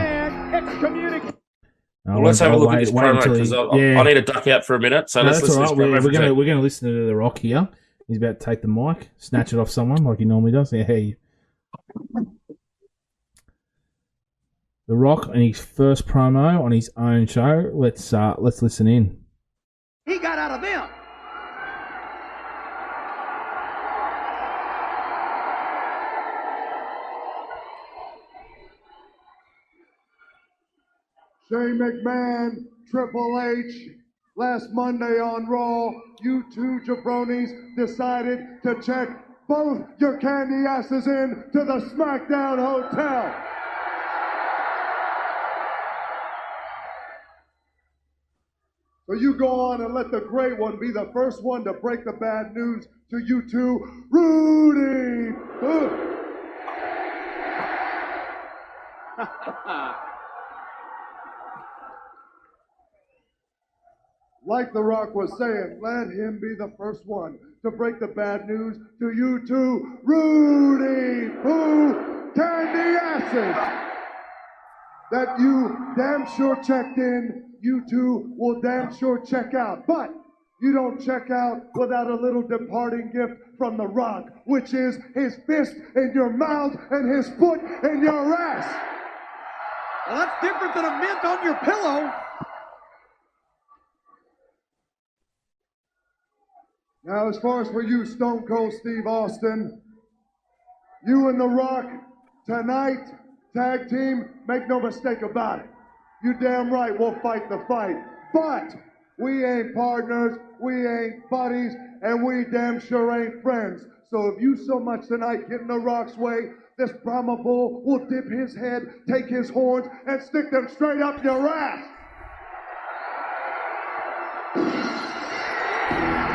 Well, let's have a look at this promo because I need to duck out for a minute. So let's listen to this promo.
We're going to listen to The Rock here. He's about to take the mic, snatch it off someone like he normally does. Yeah, hey. The Rock and his first promo on his own show. Let's listen in.
He got out of them.
Shane McMahon, Triple H. Last Monday on Raw, you two jabronis decided to check both your candy asses in to the Smackdown Hotel. So you go on and let the great one be the first one to break the bad news to you two, Rudy. Like The Rock was saying, let him be the first one to break the bad news to you two, Rudy Poo Candy Asses. That you damn sure checked in, you two will damn sure check out. But you don't check out without a little departing gift from The Rock, which is his fist in your mouth and his foot in your ass.
Well, that's different than a mint on your pillow.
Now, as far as for you, Stone Cold Steve Austin, you and The Rock, tonight, tag team, make no mistake about it. You damn right we'll fight the fight. But we ain't partners, we ain't buddies, and we damn sure ain't friends. So if you so much tonight get in The Rock's way, this Brahma bull will dip his head, take his horns, and stick them straight up your ass.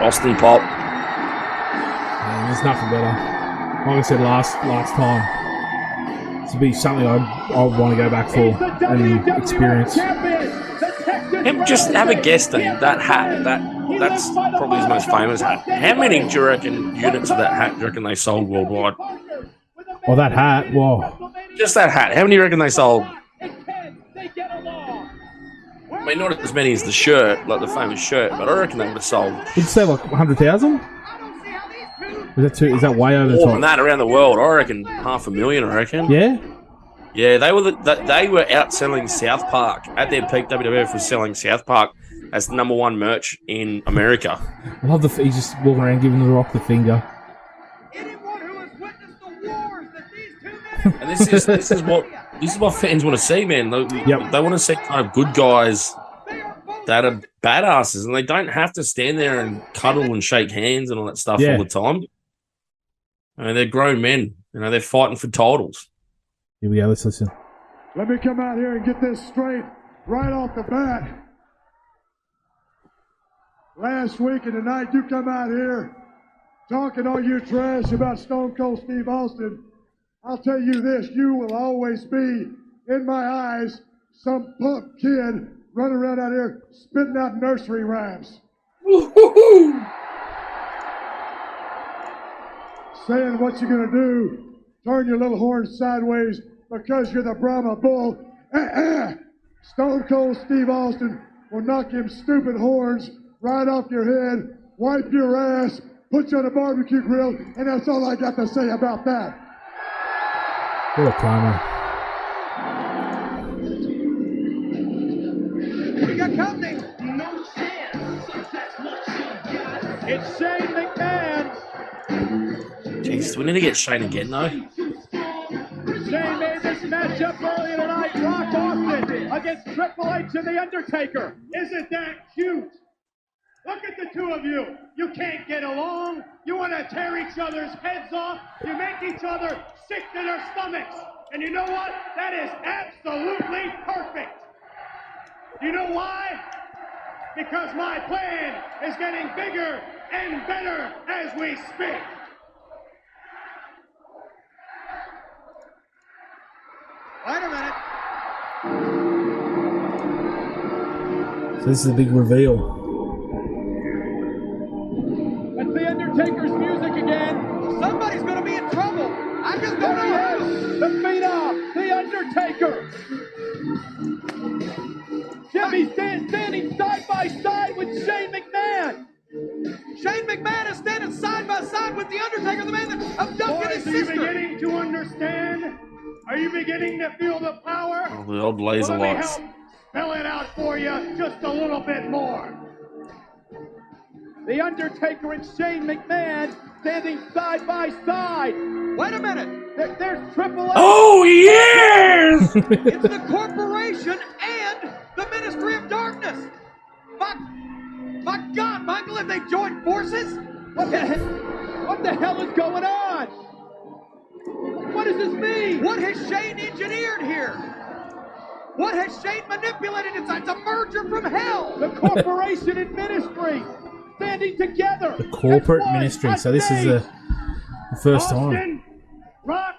Austin Pop.
Man, there's nothing better. Like I said last time, this would be something I'd want to go back for and experience.
And just have a guess, Dean. That hat, that's probably his most famous hat. How many do you reckon units of that hat do you reckon they sold worldwide?
Oh, that hat? Whoa.
Just that hat. How many do you reckon they sold? I mean, not as many as the shirt, like the famous shirt, but I reckon they would have sold.
Did you say like 100,000? Is that way over the
More
top?
than that around the world. I reckon 500,000. I reckon.
Yeah.
Yeah, they were outselling South Park at their peak. WWF was selling South Park as the number one merch in America.
I love he's just walking around giving The Rock the finger.
Anyone who has witnessed the wars that these two men
And this is what fans want to see, man. They want to see kind of good guys that are badasses, and they don't have to stand there and cuddle and shake hands and all that stuff all the time. I mean, they're grown men. You know, they're fighting for titles.
Here we go. Let's listen.
Let me come out here and get this straight right off the bat. Last week and tonight, you come out here talking all you trash about Stone Cold Steve Austin. I'll tell you this, you will always be, in my eyes, some punk kid running around out here spitting out nursery rhymes. Saying what you're going to do, turn your little horn sideways because you're the Brahma Bull. Stone Cold Steve Austin will knock them stupid horns right off your head, wipe your ass, put you on a barbecue grill, and that's all I got to say about that.
What a climber.
we got company.
No chance. That's what you got.
It's Shane McMahon.
Jeez, do we need to get Shane again, though?
Shane made this matchup earlier tonight. Rock Austin against Triple H and The Undertaker.
Isn't that cute? Look at the two of you. You can't get along. You want to tear each other's heads off. You make each other sick to their stomachs. And you know what? That is absolutely perfect. Do you know why? Because my plan is getting bigger and better as we speak.
Wait a minute.
So this is a big reveal.
That's The Undertaker's music again. Somebody's going to be in trouble. I just don't know who. The Phenom, The Undertaker. Jimmy standing side by side with Shane McMahon. Shane McMahon is standing side by side with The Undertaker, the man that abducted his
Boys, are you
sister.
beginning to understand? Are you beginning to feel the power?
Oh, the old laser
Well, let me
lights.
help spell it out for you just a little bit more.
The Undertaker and Shane McMahon standing side by side. Wait a minute. There's Triple H.
Oh, yes!
It's the corporation and the Ministry of Darkness. My God, Michael, have they joined forces? What the hell is going on? What does this mean? What has Shane engineered here? What has Shane manipulated? It's a merger from hell. The corporation and ministry standing together.
The corporate
as one
ministry. So this is the first time.
Austin, Rock,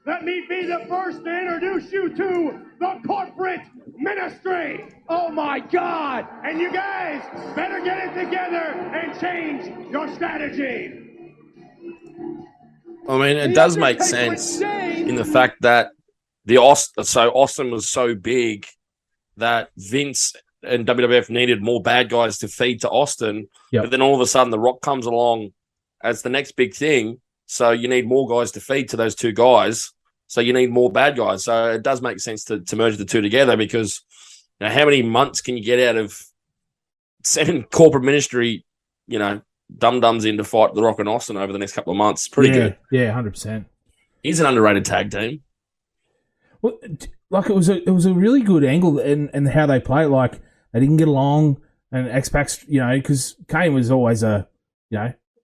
let me be the first to introduce you to the corporate ministry.
Oh my God!
And you guys better get it together and change your strategy.
I mean, it does make sense in the fact that Austin was so big that Vince and WWF needed more bad guys to feed to Austin.
Yep.
But then all of a sudden, The Rock comes along as the next big thing. So you need more guys to feed to those two guys. So you need more bad guys. So it does make sense to merge the two together because you know, how many months can you get out of sending corporate ministry, you know, dum-dums in to fight The Rock and Austin over the next couple of months? Pretty good.
Yeah, 100%.
He's an underrated tag team.
Well, like it was a really good angle and how they play. Like they didn't get along, and X-Pac's, you know, because Kane was always a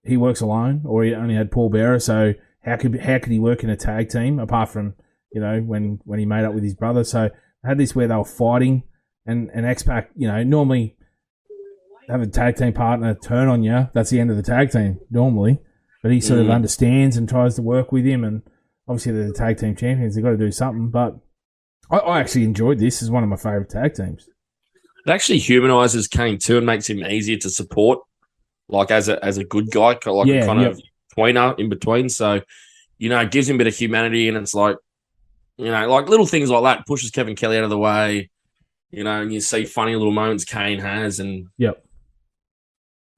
he works alone, or he only had Paul Bearer. So how could he work in a tag team apart from when he made up with his brother? So I had this where they were fighting, and X-Pac, normally have a tag team partner turn on you. That's the end of the tag team normally, but he sort of understands and tries to work with him. And obviously they're the tag team champions; they've got to do something. But I actually enjoyed this. As one of my favorite tag teams.
It actually humanises Kane too and makes him easier to support, like as a good guy, like a kind of tweener in between. So, it gives him a bit of humanity, and it's like, like little things like that pushes Kevin Kelly out of the way, and you see funny little moments Kane has, and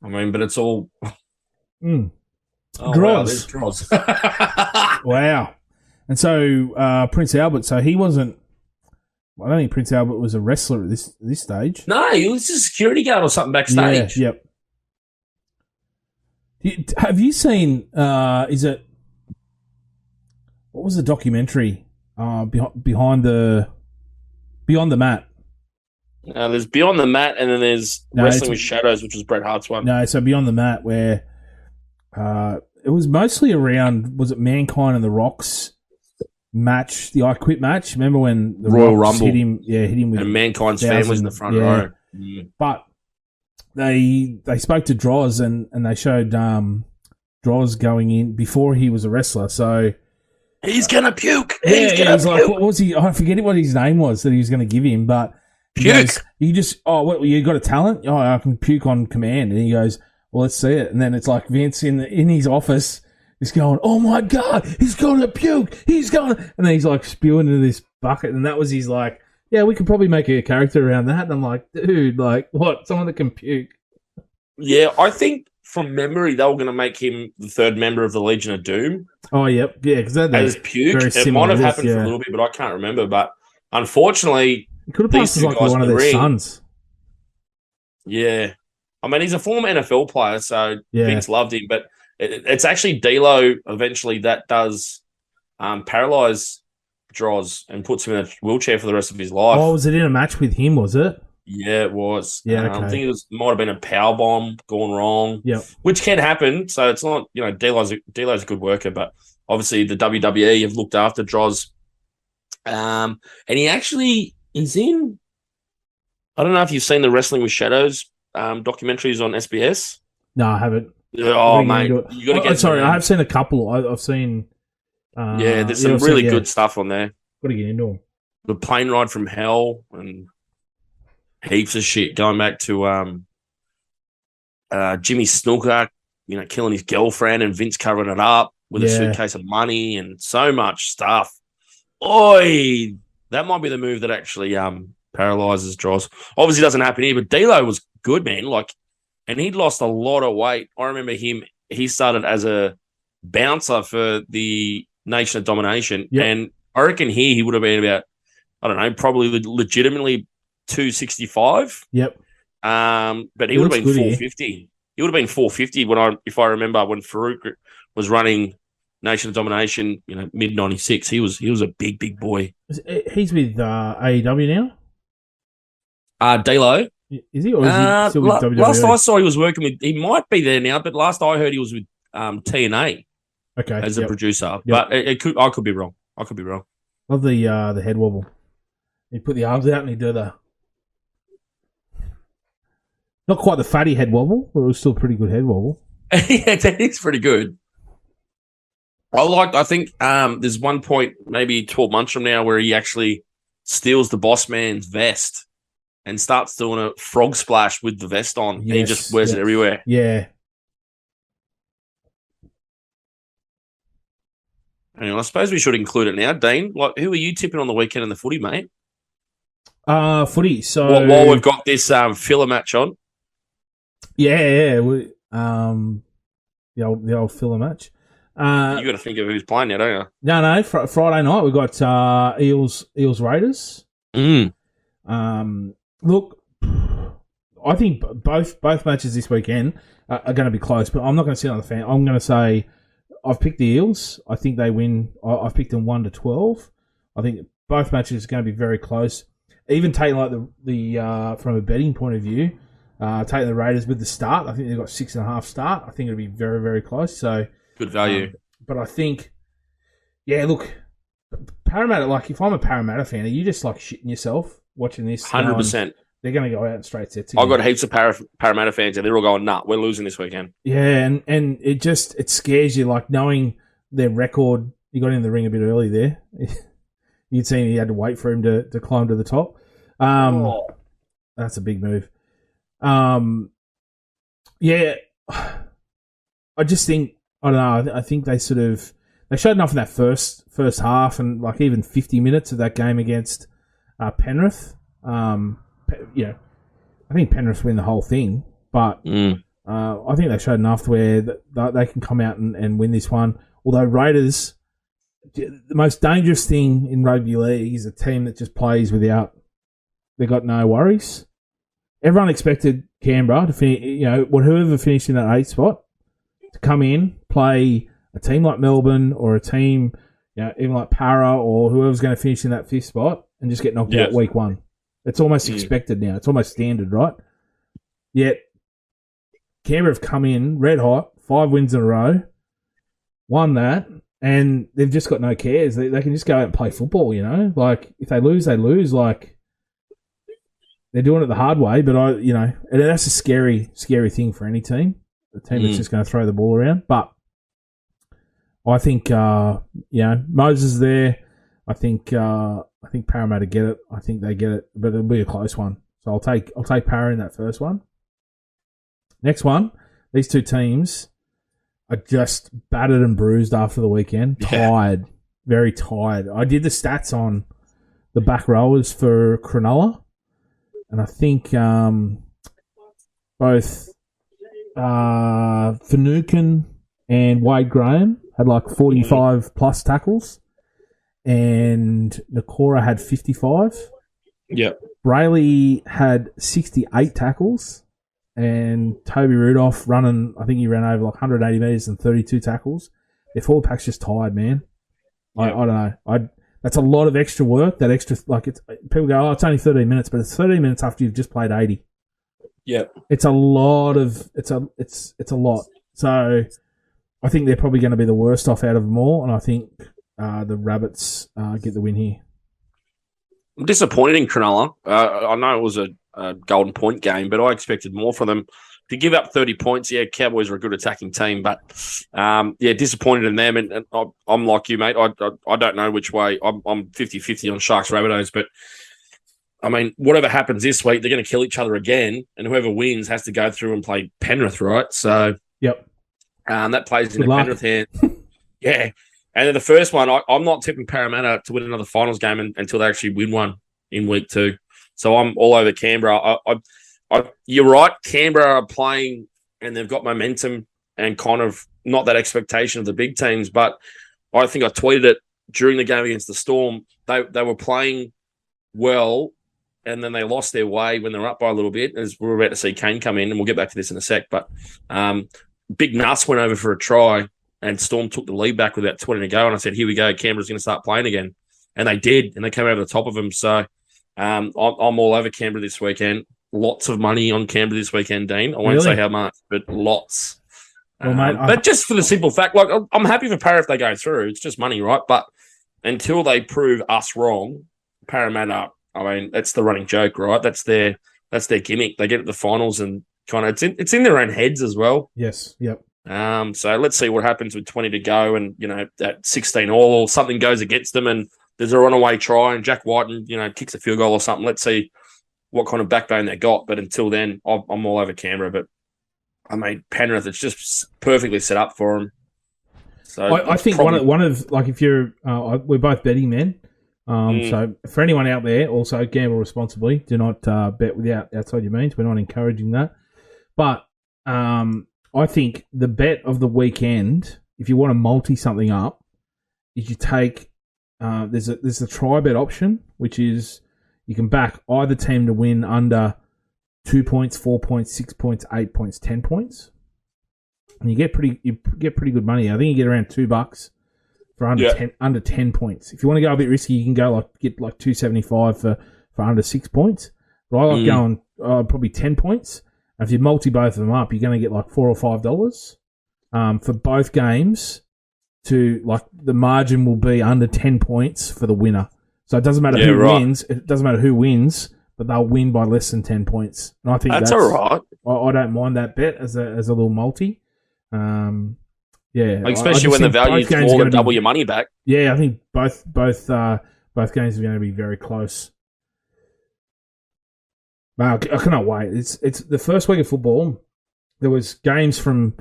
I mean, but it's all
draws.
Wow, there's draws.
Wow. And so Prince Albert, so he wasn't. I don't think Prince Albert was a wrestler at this stage.
No, he was a security guard or something backstage.
Yeah, yep. Have you seen? Is it? What was the documentary? Beyond the Mat.
There's Beyond the Mat, and then there's Wrestling with Shadows, which was Bret Hart's one.
No, so Beyond the Mat, where it was mostly around. Was it Mankind and the Rock's match, the I Quit match? Remember when the
Royal
Rocks
Rumble
hit him with
and Mankind's family's in the front row.
But they spoke to Droz and they showed Droz going in before he was a wrestler. So
he's gonna puke.
He's like, what was he? I forget what his name was that he was going to give him, but he goes, you got a talent? Oh, I can puke on command. And he goes, well, let's see it. And then it's like Vince in his office. He's going, oh my God, he's going to puke. And then he's like spewing into this bucket. And that was his like, yeah, we could probably make a character around that. And I'm like, dude, like what? Someone that can puke.
Yeah, I think from memory, they were going to make him the third member of the Legion of Doom.
Oh, yep. Yeah, because that
as puke. It might have happened for a little bit, but I can't remember. But unfortunately,
it could have passed as like one of their sons.
Yeah. I mean, he's a former NFL player, so Vince loved him, but it's actually D'Lo eventually that does paralyze Droz and puts him in a wheelchair for the rest of his life.
Oh, was it in a match with him, was it?
Yeah, it was.
Yeah, okay.
I think it might have been a power bomb gone wrong.
Yep.
Which can happen. So it's not, D'Lo's a good worker, but obviously the WWE have looked after Droz. And he actually is in, I don't know if you've seen the Wrestling with Shadows documentaries on SBS.
No, I haven't.
Oh, mate. You got to get
sorry, I have seen a couple. I've seen.
There's some really good stuff on there.
Got to get into them.
The Plane Ride from Hell and heaps of shit going back to Jimmy Snuka, killing his girlfriend and Vince covering it up with a suitcase of money and so much stuff. Oi, that might be the move that actually paralyzes Droz. Obviously, doesn't happen here, but D'Lo was good, man. And he'd lost a lot of weight. I remember him. He started as a bouncer for the Nation of Domination, and I reckon he would have been about, I don't know, probably legitimately 265.
Yep.
But he would have been 450. He would have been 450 if I remember when Farouk was running Nation of Domination, mid '96. He was a big boy.
He's with AEW
now. D'Lo.
Is he, or is he still with WWE?
Last I saw, he was working with. He might be there now, but last I heard, he was with TNA.
Okay,
as a producer, but I could be wrong.
Love the head wobble. He put the arms out and he did not quite the fatty head wobble, but it was still a pretty good head wobble.
Yeah, that is pretty good. I think there's one point, maybe 12 months from now, where he actually steals the boss man's vest and starts doing a frog splash with the vest on. And he just wears it everywhere.
Yeah.
Anyway, I suppose we should include it now, Dean. Who are you tipping on the weekend in the footy, mate?
Footy. So
while we've got this filler match on.
Yeah. The old filler match.
You got to think of who's playing now, don't you?
No. Friday night we've got Eels Raiders. Look, I think both matches this weekend are going to be close, but I'm not going to sit on the fan. I'm going to say I've picked the Eels. I think they win. I've picked them 1-12. I think both matches are going to be very close. Even taking like the from a betting point of view, Taking the Raiders with the start. I think they've got 6.5 start. I think it'll be very, very close. So
Good value.
but I think, yeah, look, Parramatta, like, if I'm a Parramatta fan, are you just, like, shitting yourself watching this?
100%.
They're going to go out in straight sets
I've
again.
got heaps of Parramatta fans, and they're all going, nah, we're losing this weekend.
Yeah, and it scares you, like, knowing their record. You got in the ring a bit early there. You'd seen he had to wait for him to climb to the top. That's a big move. Yeah, I just think, I don't know, I think they showed enough in that first half and, like, even 50 minutes of that game against Penrith. I think Penrith win the whole thing, but I think they showed enough where they can come out and win this one. Although Raiders, the most dangerous thing in rugby league is a team that just plays without, they got no worries. Everyone expected Canberra to finish, whoever finished in that 8th spot, to come in, play a team like Melbourne or a team, even like Para or whoever's going to finish in that 5th spot and just get knocked out week 1. It's almost expected now. It's almost standard, right? Yet, Canberra have come in red hot, 5 wins in a row, won that, and they've just got no cares. They can just go out and play football, Like, if they lose, they lose. Like, they're doing it the hard way, but and that's a scary, scary thing for any team. A team that's just going to throw the ball around. But I think, Moses is there. I think Parramatta get it. I think they get it, but it'll be a close one. So I'll take Para in that first one. Next one, these two teams are just battered and bruised after the weekend. Tired, very tired. I did the stats on the back rowers for Cronulla, and I think both Finucane and Wade Graham had like 45 plus tackles, and Nakora had 55.
Yep.
Brayley had 68 tackles, and Toby Rudolph running, I think he ran over like 180 metres and 32 tackles. Their forward pack's just tired, man. Yep. I don't know. That's a lot of extra work. That extra, like, people go, oh, it's only 13 minutes, but it's 13 minutes after you've just played 80.
Yeah,
it's a lot of it's a lot. So I think they're probably going to be the worst off out of them all, and I think the Rabbits get the win here.
I'm disappointed in Cronulla. I know it was a golden point game, but I expected more from them. To give up 30 points, Cowboys are a good attacking team, but disappointed in them. And I'm like you, mate. I don't know which way. I'm 50-50 on Sharks Rabbitohs, but I mean, whatever happens this week, they're going to kill each other again, and whoever wins has to go through and play Penrith, right? So,
yep,
that plays in the Penrith hand. Yeah, and then the first one, I'm not tipping Parramatta to win another finals game until they actually win one in week 2. So I'm all over Canberra. You're right, Canberra are playing, and they've got momentum and kind of not that expectation of the big teams. But I think I tweeted it during the game against the Storm. They were playing well, and then they lost their way when they were up by a little bit, as we're about to see Kane come in, and we'll get back to this in a sec. But Big Nuss went over for a try, and Storm took the lead back with about 20 to go, and I said, here we go, Canberra's going to start playing again. And they did, and they came over the top of them. So I'm all over Canberra this weekend. Lots of money on Canberra this weekend, Dean. I won't say how much, but lots.
Well, mate,
but just for the simple fact, like, I'm happy for Para if they go through. It's just money, right? But until they prove us wrong, Parramatta, I mean, that's the running joke, right? That's their gimmick. They get to the finals and kind of it's in their own heads as well.
Yes. Yep.
So let's see what happens with 20 to go, and that 16 all or something goes against them, and there's a runaway try, and Jack Whiten kicks a field goal or something. Let's see what kind of backbone they got. But until then, I'm all over Canberra. But I mean, Penrith, it's just perfectly set up for them. So
I think one of like, if you're we're both betting men. So for anyone out there, also gamble responsibly. Do not bet without outside your means. We're not encouraging that. But I think the bet of the weekend, if you want to multi something up, is you take there's a try bet option, which is you can back either team to win under 2 points, 4 points, 6 points, 8 points, 10 points, and you get pretty good money. I think you get around $2 for under 10 points. If you want to go a bit risky, you can go get $2.75 for under 6 points. But I like going probably 10 points, And if you multi both of them up, you're going to get like $4 or $5 for both games. To like the margin will be under 10 points for the winner. So it doesn't matter who wins. It doesn't matter who wins, but they'll win by less than 10 points. And I think that's
all right.
I don't mind that bet as a little multi.
Especially when the value is more than double your money back.
Yeah, I think both games are going to be very close. Wow, I cannot wait. It's the first week of football. There was games from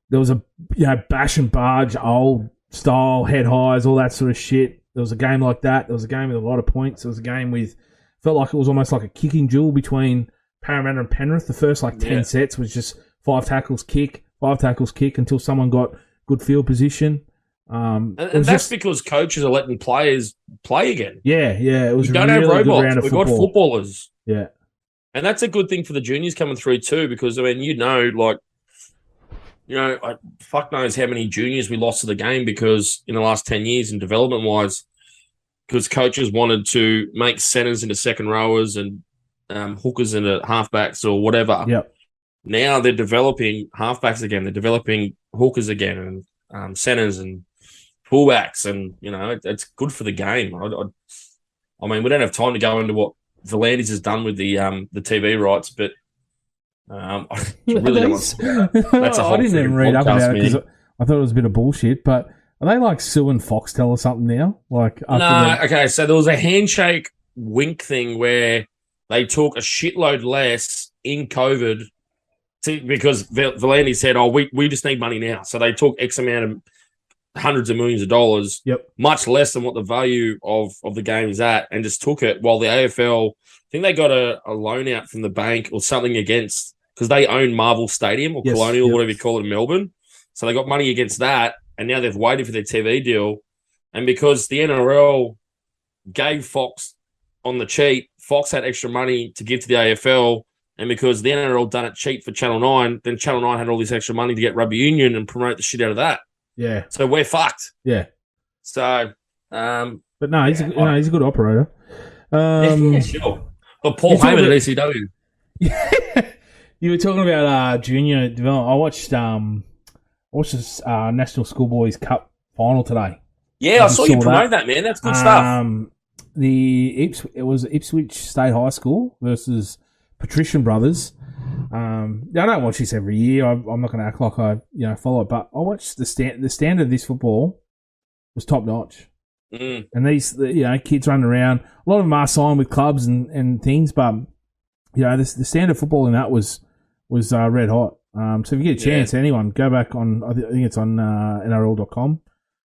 there was a bash and barge, old style, head highs, all that sort of shit. There was a game like that. There was a game with a lot of points. There was a game felt like it was almost like a kicking duel between Parramatta and Penrith. The first 10 sets was just 5 tackles kick until someone got good field position.
And that's because coaches are letting players play again.
Yeah. It was
we don't have robots. We've got footballers.
Yeah.
And that's a good thing for the juniors coming through too, because fuck knows how many juniors we lost to the game because in the last 10 years in development-wise, because coaches wanted to make centres into second rowers and hookers into halfbacks or whatever.
Yep.
Now they're developing halfbacks again. They're developing hookers again and centres and fullbacks. And, it's good for the game. I mean, we don't have time to go into what Volandis has done with the TV rights, but I really don't want that's a whole
I didn't even read up about it because I thought it was a bit of bullshit. But are they like Sue and Foxtel or something now?
Okay. So there was a handshake wink thing where they took a shitload less in COVID because Volandis said, "Oh, we just need money now." So they took X amount of hundreds of millions of dollars, much less than what the value of the game is at, and just took it while the AFL. I think they got a loan out from the bank or something against because they own Marvel Stadium or Colonial, whatever you call it in Melbourne. So they got money against that, and now they've waited for their TV deal. And because the NRL gave Fox on the cheap, Fox had extra money to give to the AFL, and because the NRL done it cheap for Channel 9, then Channel 9 had all this extra money to get rugby union and promote the shit out of that.
Yeah.
So we're fucked.
Yeah.
So,
but no, he's a good operator.
Yeah, sure. But Paul Heyman at ECW.
Yeah. You were talking about junior development. I watched this National Schoolboys Cup final today.
Yeah, I saw you promote that, man. That's good stuff.
It was Ipswich State High School versus Patrician Brothers. I don't watch this every year. I'm not going to act like I follow it, but I watched the standard of this football was top notch. And these kids running around. A lot of them are signed with clubs and things, but the standard football in that was red hot. So if you get a chance, anyone go back on. I think it's on NRL.com.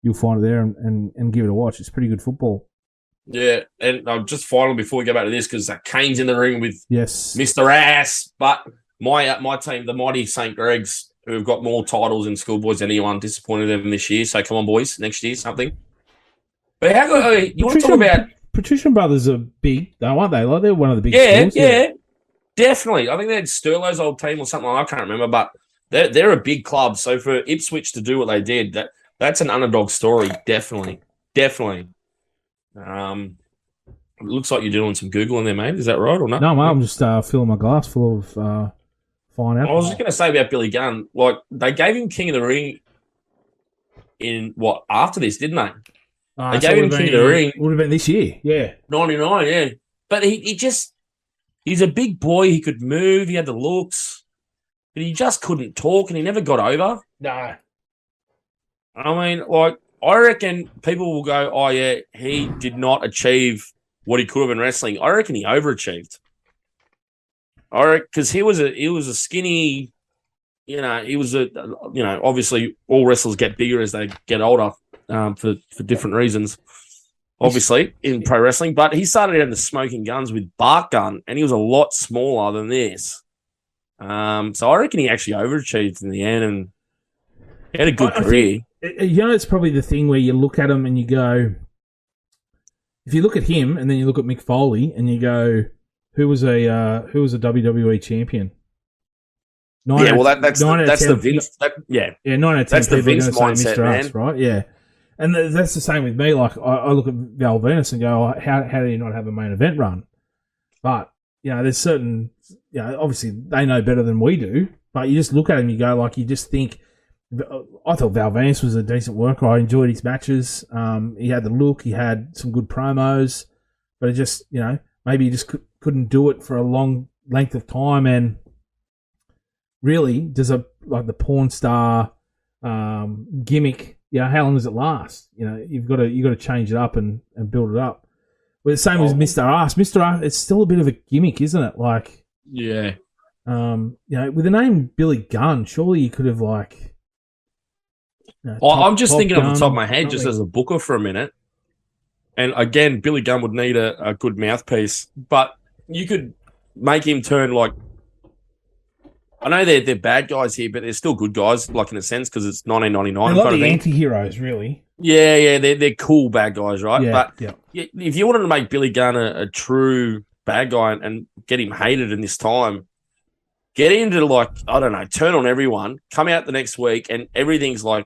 You'll find it there and give it a watch. It's pretty good football.
Yeah, and just finally before we go back to this, because Kane's in the ring with Mr. Ass, but my team, the mighty St. Greg's, who have got more titles in schoolboys than anyone, disappointed them this year. So come on, boys, next year something. But you want to talk about
Patrician Brothers are big, though, aren't they? Like they're one of the big schools.
Yeah, definitely. I think they had Sterlo's old team or something. I can't remember, but they're a big club. So for Ipswich to do what they did, that's an underdog story. Definitely. It looks like you're doing some Googling there, mate. Is that right or not?
No, mate, I'm just filling my glass full of fine alcohol.
I was just going to say about Billy Gunn. Like, they gave him King of the Ring after this, didn't they? They gave him King of the Ring.
Would have been this year, yeah.
99, yeah. But he's a big boy. He could move. He had the looks. But he just couldn't talk, and he never got over.
No.
I mean, I reckon people will go, oh, yeah, he did not achieve what he could have in wrestling. I reckon he overachieved. Because he was a skinny, he was obviously all wrestlers get bigger as they get older for different reasons, obviously, in pro wrestling. But he started out in the Smoking Guns with Bart Gunn, and he was a lot smaller than this. So I reckon he actually overachieved in the end, and he had a good career.
It's probably the thing where you look at him and you go, if you look at him and then you look at Mick Foley and you go, who was a WWE champion?
That's the Vince.
9 out of 10
that's the
people
Vince
are going to say
mindset,
Mr.
man.
Us, right? Yeah, and that's the same with me. Like I look at Val Venus and go, how do you not have a main event run? But there's certain you know, obviously they know better than we do, but you just look at him, you go, like, you just think, I thought Val Vance was a decent worker. I enjoyed his matches. He had the look, he had some good promos, but it just, you know, maybe he just couldn't do it for a long length of time. And really, does like the porn star gimmick, you know, how long does it last? You know, you've got to change it up and build it up. Well, the same as Mr. Ass. Mr. Ass, it's still a bit of a gimmick, isn't it? Like,
yeah.
You know, with the name Billy Gunn, surely you could have, like, you know,
I'm just thinking
Gun,
off the top of my head,
something.
just as a booker for a minute. And again, Billy Gunn would need a good mouthpiece, but you could make him turn, like, I know they're bad guys here, but they're still good guys, like, in a sense, because it's 1999.
They're like
kind of
the
thing.
anti-heroes, really.
Yeah, they're cool bad guys, right?
Yeah,
but
yeah.
if you wanted to make Billy Gunn a true bad guy and get him hated in this time, get into, like, I don't know, turn on everyone, come out the next week, and everything's like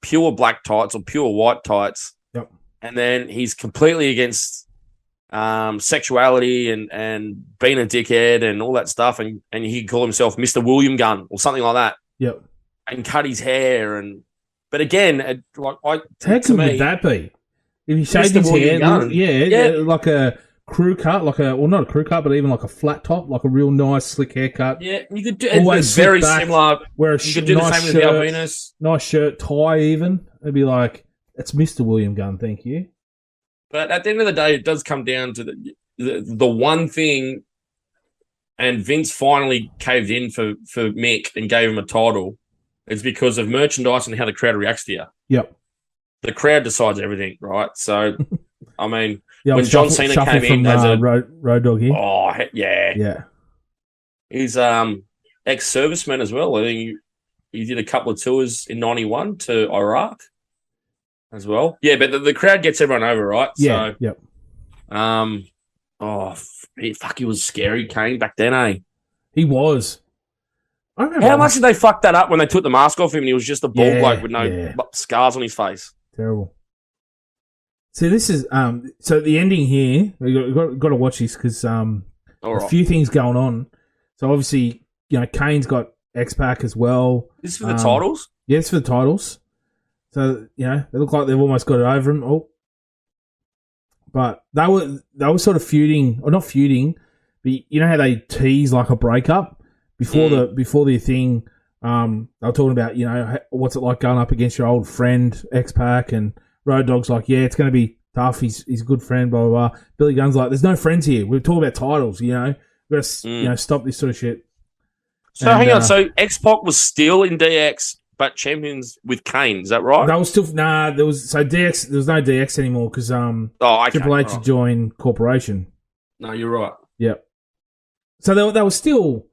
pure black tights or pure white tights.
Yep.
And then he's completely against sexuality and being a dickhead and all that stuff, and he could call himself Mr. William Gunn or something like that.
Yep.
And cut his hair but again,
How good would that be? If he shaved his hair, like a crew cut, well, not a crew cut, but even like a flat top, like a real nice slick haircut.
Yeah, you could do
Always
it's very
slick back,
similar.
Wear a
You could do the
nice
same with
shirt,
Venus.
nice shirt, tie even. It'd be like, it's Mr. William Gunn, thank you.
But at the end of the day, it does come down to the one thing, and Vince finally caved in for Mick and gave him a title. It's because of merchandise and how the crowd reacts to you.
Yep.
The crowd decides everything, right? So, I mean,
Yeah,
when John Cena came in
from,
as a
Road Dogg here.
oh yeah,
Yeah.
he's ex-serviceman as well. I think he did a couple of tours in '91 to Iraq as well. Yeah, but the crowd gets everyone over, right?
Yeah.
So,
Yep.
He was scary, Kane, back then, eh?
He was. I remember
How much did they fuck that up when they took the mask off him and he was just a bald bloke with no scars on his face?
Terrible. So this is so the ending here. We got to watch this because a few things going on. So obviously, you know, Kane's got X-Pac as well.
This is for the titles.
Yeah, it's for the titles. So you know, they look like they've almost got it over him. Oh, but they were sort of feuding, or not feuding, but you know how they tease like a breakup before the thing. They were talking about, you know, what's it like going up against your old friend X-Pac, and Road Dogg's like, yeah, it's going to be tough. He's a good friend, blah blah blah. Billy Gunn's like, there's no friends here. We're talking about titles, you know. We've got to you know, stop this sort of shit.
So hang on. So X-Pac was still in DX, but champions with Kane. Is that right?
That was still There was no DX anymore because Triple H had joined Corporation.
No, you're right.
Yep. So they were still.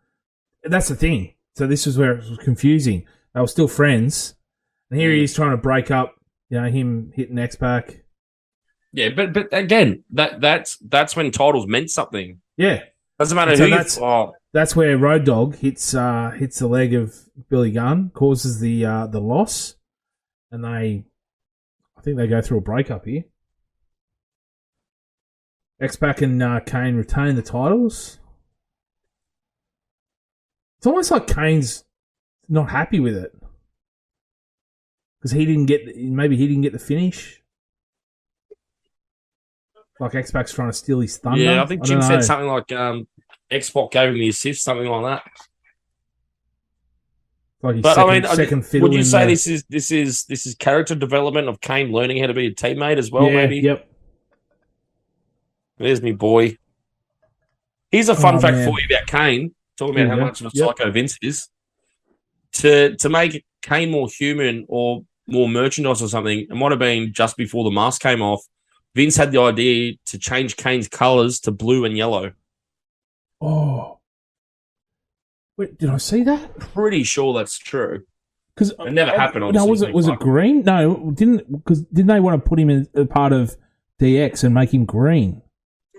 That's the thing. So this was where it was confusing. They were still friends, and here he is trying to break up. You know, him hitting X-Pac.
Yeah, but again, that's when titles meant something.
Yeah,
doesn't matter
who. That's where Road Dogg hits the leg of Billy Gunn, causes the loss, and I think they go through a breakup here. X-Pac and Kane retain the titles. It's almost like Kane's not happy with it because maybe he didn't get the finish. Like X-Pac's trying to steal his thunder.
Yeah, I think Jim said something like X-Pac gave him the assist, something like that.
Like
second fiddle. Would you say this is character development of Kane learning how to be a teammate as well?
Yeah,
maybe.
Yep.
There's me boy. Here's a fun fact for you about Kane. Talking about how much of a psycho Vince is. To make Kane more human or more merchandise or something, it might have been just before the mask came off. Vince had the idea to change Kane's colours to blue and yellow.
Oh. Wait, did I see that?
Pretty sure that's true.
Because
it never happened, obviously.
No, was it green? No, didn't they want to put him in a part of DX and make him green?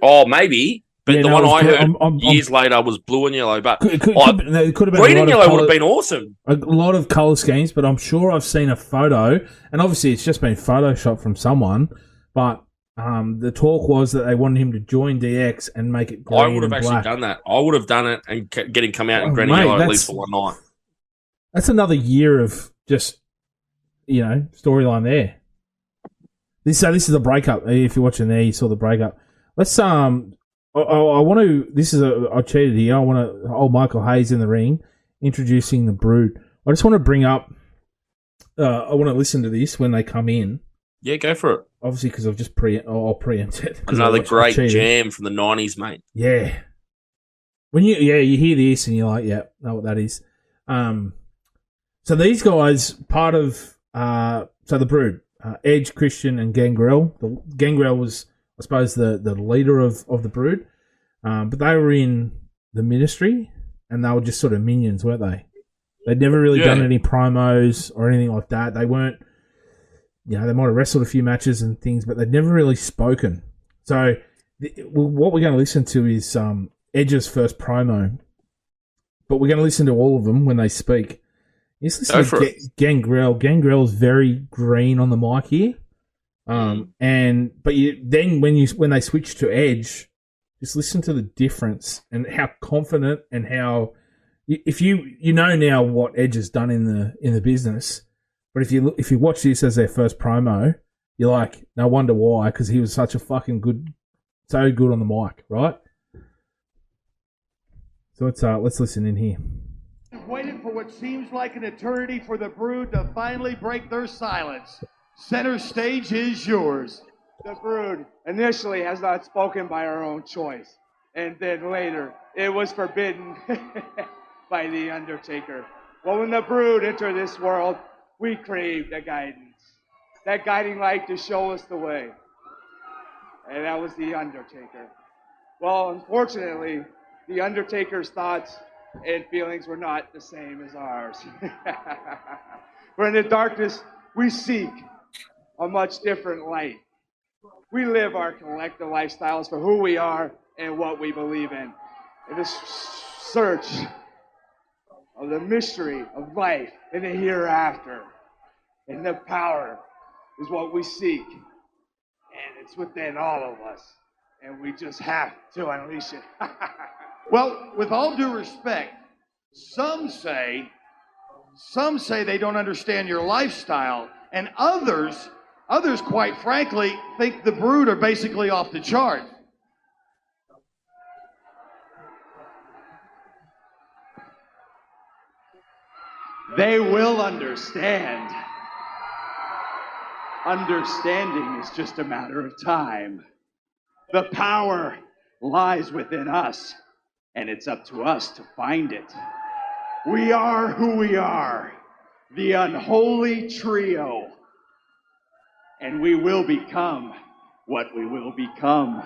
Oh, maybe. But the one I heard years later was blue and yellow. But
it could have been
green and yellow would have been awesome.
A lot of colour schemes, but I'm sure I've seen a photo, and obviously it's just been photoshopped from someone, but the talk was that they wanted him to join DX and make it green
I would have
and
actually
black.
done that. I would have done it and get him come out in
Oh,
green
mate,
and yellow at
that's-
least for one night.
That's another year of just, storyline there. This is a breakup. If you're watching there, you saw the breakup. Let's I want to. I cheated here. I want to. Old Michael Hayes in the ring, introducing the Brood. I just want to bring up. I want to listen to this when they come in.
Yeah, go for it.
Obviously, because I've just I'll preempt it.
Another great jam from the 90s, mate.
Yeah. When you hear this and you're like, yeah, know what that is. So these guys, part of the Brood, Edge, Christian, and Gangrel. Gangrel was, I suppose, the leader of the Brood, but they were in the Ministry, and they were just sort of minions, weren't they? They'd never really done any promos or anything like that. They weren't, they might have wrestled a few matches and things, but they'd never really spoken. So what we're going to listen to is Edge's first promo, but we're going to listen to all of them when they speak. Let's listen to Gangrel. Gangrel's very green on the mic here, when they switch to Edge, just listen to the difference and how confident and how if you know now what Edge has done in the business, but if you watch this as their first promo, you're like, no wonder why, because he was such a fucking so good on the mic, right? So let's listen in here.
Waited for what seems like an eternity for the Brood to finally break their silence. Center stage is yours.
The Brood initially has not spoken by our own choice, and then later it was forbidden by the Undertaker. Well, when the Brood entered this world, we craved a guidance, that guiding light to show us the way, and that was the Undertaker. Well, unfortunately, the Undertaker's thoughts and feelings were not the same as ours. For in the darkness, we seek a much different light. We live our collective lifestyles for who we are and what we believe in this search of the mystery of life and the hereafter. And the power is what we seek. And it's within all of us. And we just have to unleash it.
Well, with all due respect, some say they don't understand your lifestyle, and others, quite frankly, think the Brood are basically off the chart.
They will understand. Understanding is just a matter of time. The power lies within us, and it's up to us to find it. We are who we are, the unholy trio, and we will become what we will become.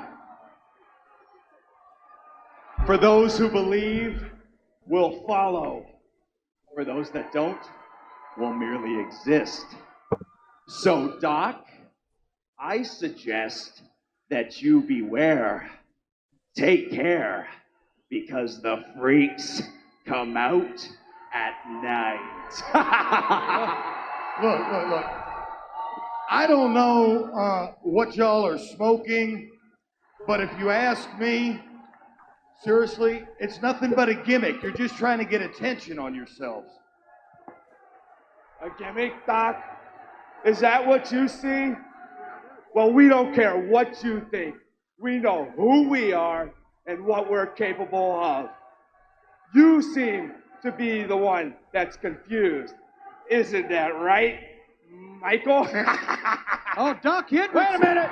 For those who believe, will follow. For those that don't, will merely exist. So, Doc, I suggest that you beware. Take care, because the freaks come out at night.
Look. I don't know what y'all are smoking, but if you ask me, seriously, it's nothing but a gimmick. You're just trying to get attention on yourselves.
A gimmick, Doc? Is that what you see? Well, we don't care what you think. We know who we are and what we're capable of. You seem to be the one that's confused. Isn't that right, Michael?
Oh, Doc Hendricks.
Wait a minute.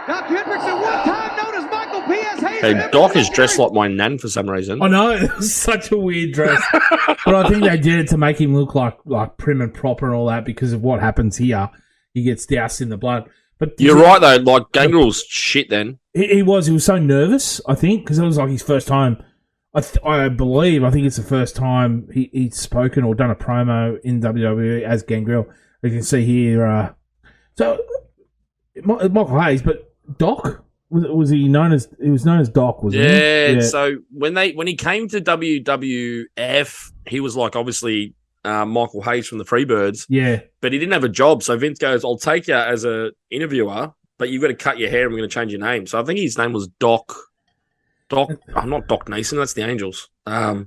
Doc Hendricks, at one time known as Michael P.S. Hayes.
Hey, Doc is dressed like my nan for some reason.
I know, it was such a weird dress. But I think they did it to make him look like prim and proper and all that because of what happens here. He gets doused in the blood. But
You're right, though. Like, Gangrel's shit then.
He was so nervous, I think, because it was like his first time. I think it's the first time he'd spoken or done a promo in WWE as Gangrel. You can see here. So, Michael Hayes, but Doc? Was he known as? He was known as Doc, wasn't he?
Yeah. So when he came to WWF, he was like obviously Michael Hayes from the Freebirds.
Yeah.
But he didn't have a job, so Vince goes, "I'll take you as a interviewer, but you've got to cut your hair and we're going to change your name. So I think his name was Doc. I'm not Doc Neeson. That's the Angels. I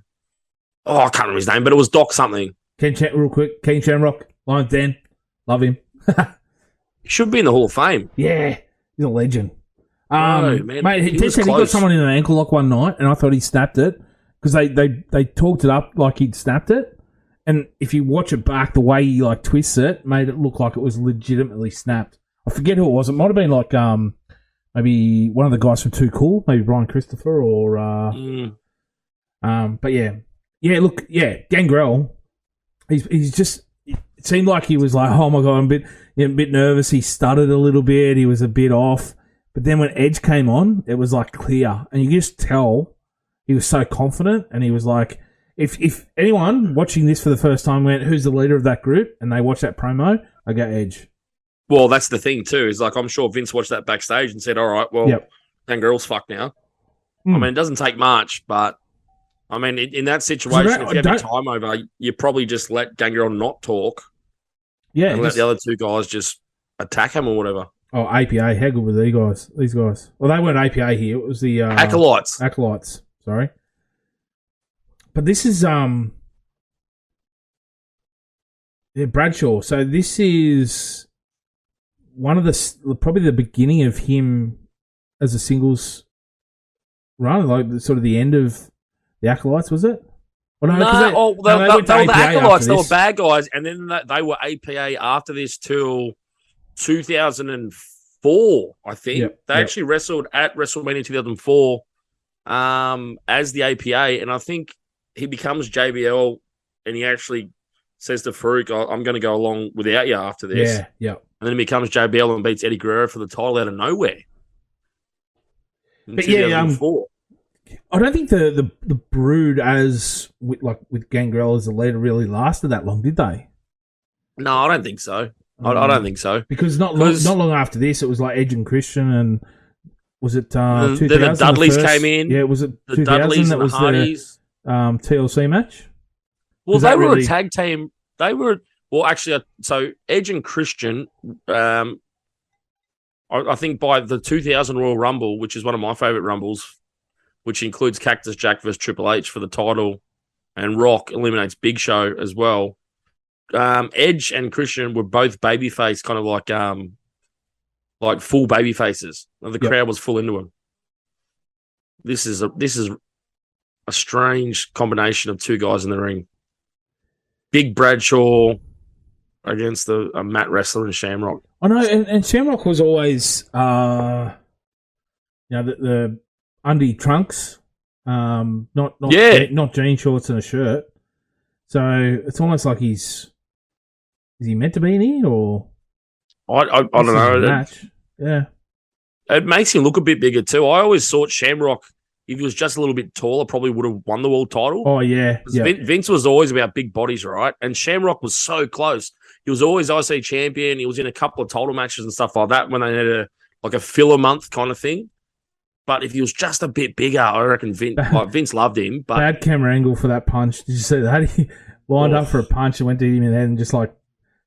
can't remember his name, but it was Doc something.
Ken real quick. Ken Shamrock, Lions Den, love him.
He should be in the Hall of Fame.
Yeah, he's a legend.
Man,
mate, he said he got someone in an ankle lock one night, and I thought he snapped it because they talked it up like he'd snapped it. And if you watch it back, the way he like twists it made it look like it was legitimately snapped. I forget who it was. It might have been like maybe one of the guys from Too Cool, maybe Brian Christopher or but look, Gangrel. He's just. It seemed like he was like, oh my god, I'm a bit nervous. He stuttered a little bit. He was a bit off. But then when Edge came on, it was like clear, and you just tell he was so confident. And he was like, if anyone watching this for the first time went, "Who's the leader of that group?" and they watch that promo, I go Edge.
Well, that's the thing too. Is like I'm sure Vince watched that backstage and said, "All right, well, Gangrel's fucked now." I mean, it doesn't take much, but I mean, in that situation, if you have your time over, you probably just let Gangrel not talk.
Yeah,
and let the other two guys just attack him or whatever.
Oh, APA, how good were these guys? Well, they weren't APA here. It was the
Acolytes.
Acolytes, sorry. But this is Bradshaw. So this is one of probably the beginning of him as a singles run, like sort of the end of the Acolytes, was it?
Well, they were the Acolytes. They were bad guys, and then they were APA after this till 2004, I think. They actually wrestled at WrestleMania 2004 as the APA, and I think he becomes JBL, and he actually says to Farouk, I'm going to go along without you after this.
Yeah.
And then he becomes JBL and beats Eddie Guerrero for the title out of nowhere.
But 2004. I don't think the Brood with Gangrel as the leader really lasted that long, did they?
No, I don't think so. I don't think so.
Because not long after this, it was like Edge and Christian, and was it 2000?
Then the Dudleys came in.
Yeah, was it
the Dudleys and the Hardys?
TLC match?
Well, they were a tag team. They were, so Edge and Christian, I think by the 2000 Royal Rumble, which is one of my favourite Rumbles, which includes Cactus Jack versus Triple H for the title, and Rock eliminates Big Show as well. Edge and Christian were both babyface, kind of like full baby faces. The crowd was full into them. This is a strange combination of two guys in the ring. Big Bradshaw against a Matt Wrestler and Shamrock.
I know, and Shamrock was always, the undie trunks, not jean shorts and a shirt. So it's almost like is he meant to be in here, or
I don't know.
Match. Yeah,
it makes him look a bit bigger too. I always thought Shamrock, if he was just a little bit taller, probably would have won the world title.
Oh yeah.
Vince was always about big bodies, right? And Shamrock was so close. He was always IC champion. He was in a couple of title matches and stuff like that when they had a filler month kind of thing. But if he was just a bit bigger, I reckon Vince loved him. But
bad camera angle for that punch. Did you see that? He lined up for a punch and went to hit him in the head and just like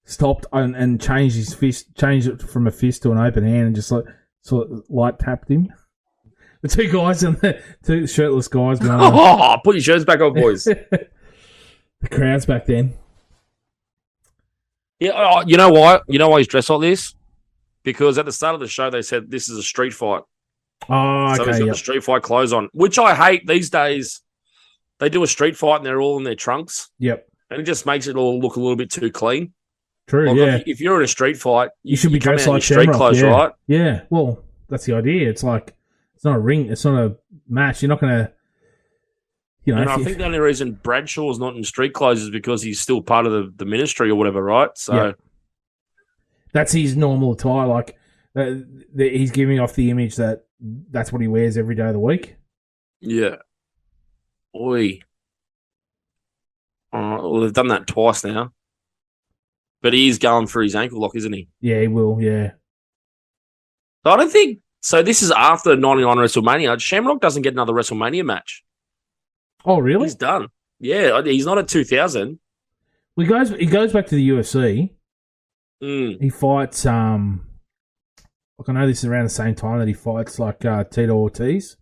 stopped and changed his fist, changed it from a fist to an open hand, and just like sort of light tapped him. The two guys and the two shirtless guys.
Put your shirts back on, boys.
The crowds back then.
Yeah, you know why? You know why he's dressed like this? Because at the start of the show they said this is a street fight.
Oh, okay.
So he's got the street fight clothes on, which I hate these days. They do a street fight and they're all in their trunks.
Yep.
And it just makes it all look a little bit too clean.
True, yeah.
If you're in a street fight,
you should be dressed like
street
Shamrock,
clothes, right?
Yeah, well, that's the idea. It's like, it's not a ring, it's not a match. You're not going to,
I think the only reason Bradshaw's not in street clothes is because he's still part of the ministry or whatever, right? So
that's his normal attire. Like, he's giving off the image that that's what he wears every day of the week.
Yeah. Oi. Well, they've done that twice now. But he is going for his ankle lock, isn't he?
Yeah, he will, yeah.
So I don't think... So this is after 99 WrestleMania. Shamrock doesn't get another WrestleMania match.
Oh, really?
He's done. Yeah, he's not at 2000.
Well, he goes back to the UFC. He fights... like I know this is around the same time that he fights like Tito Ortiz.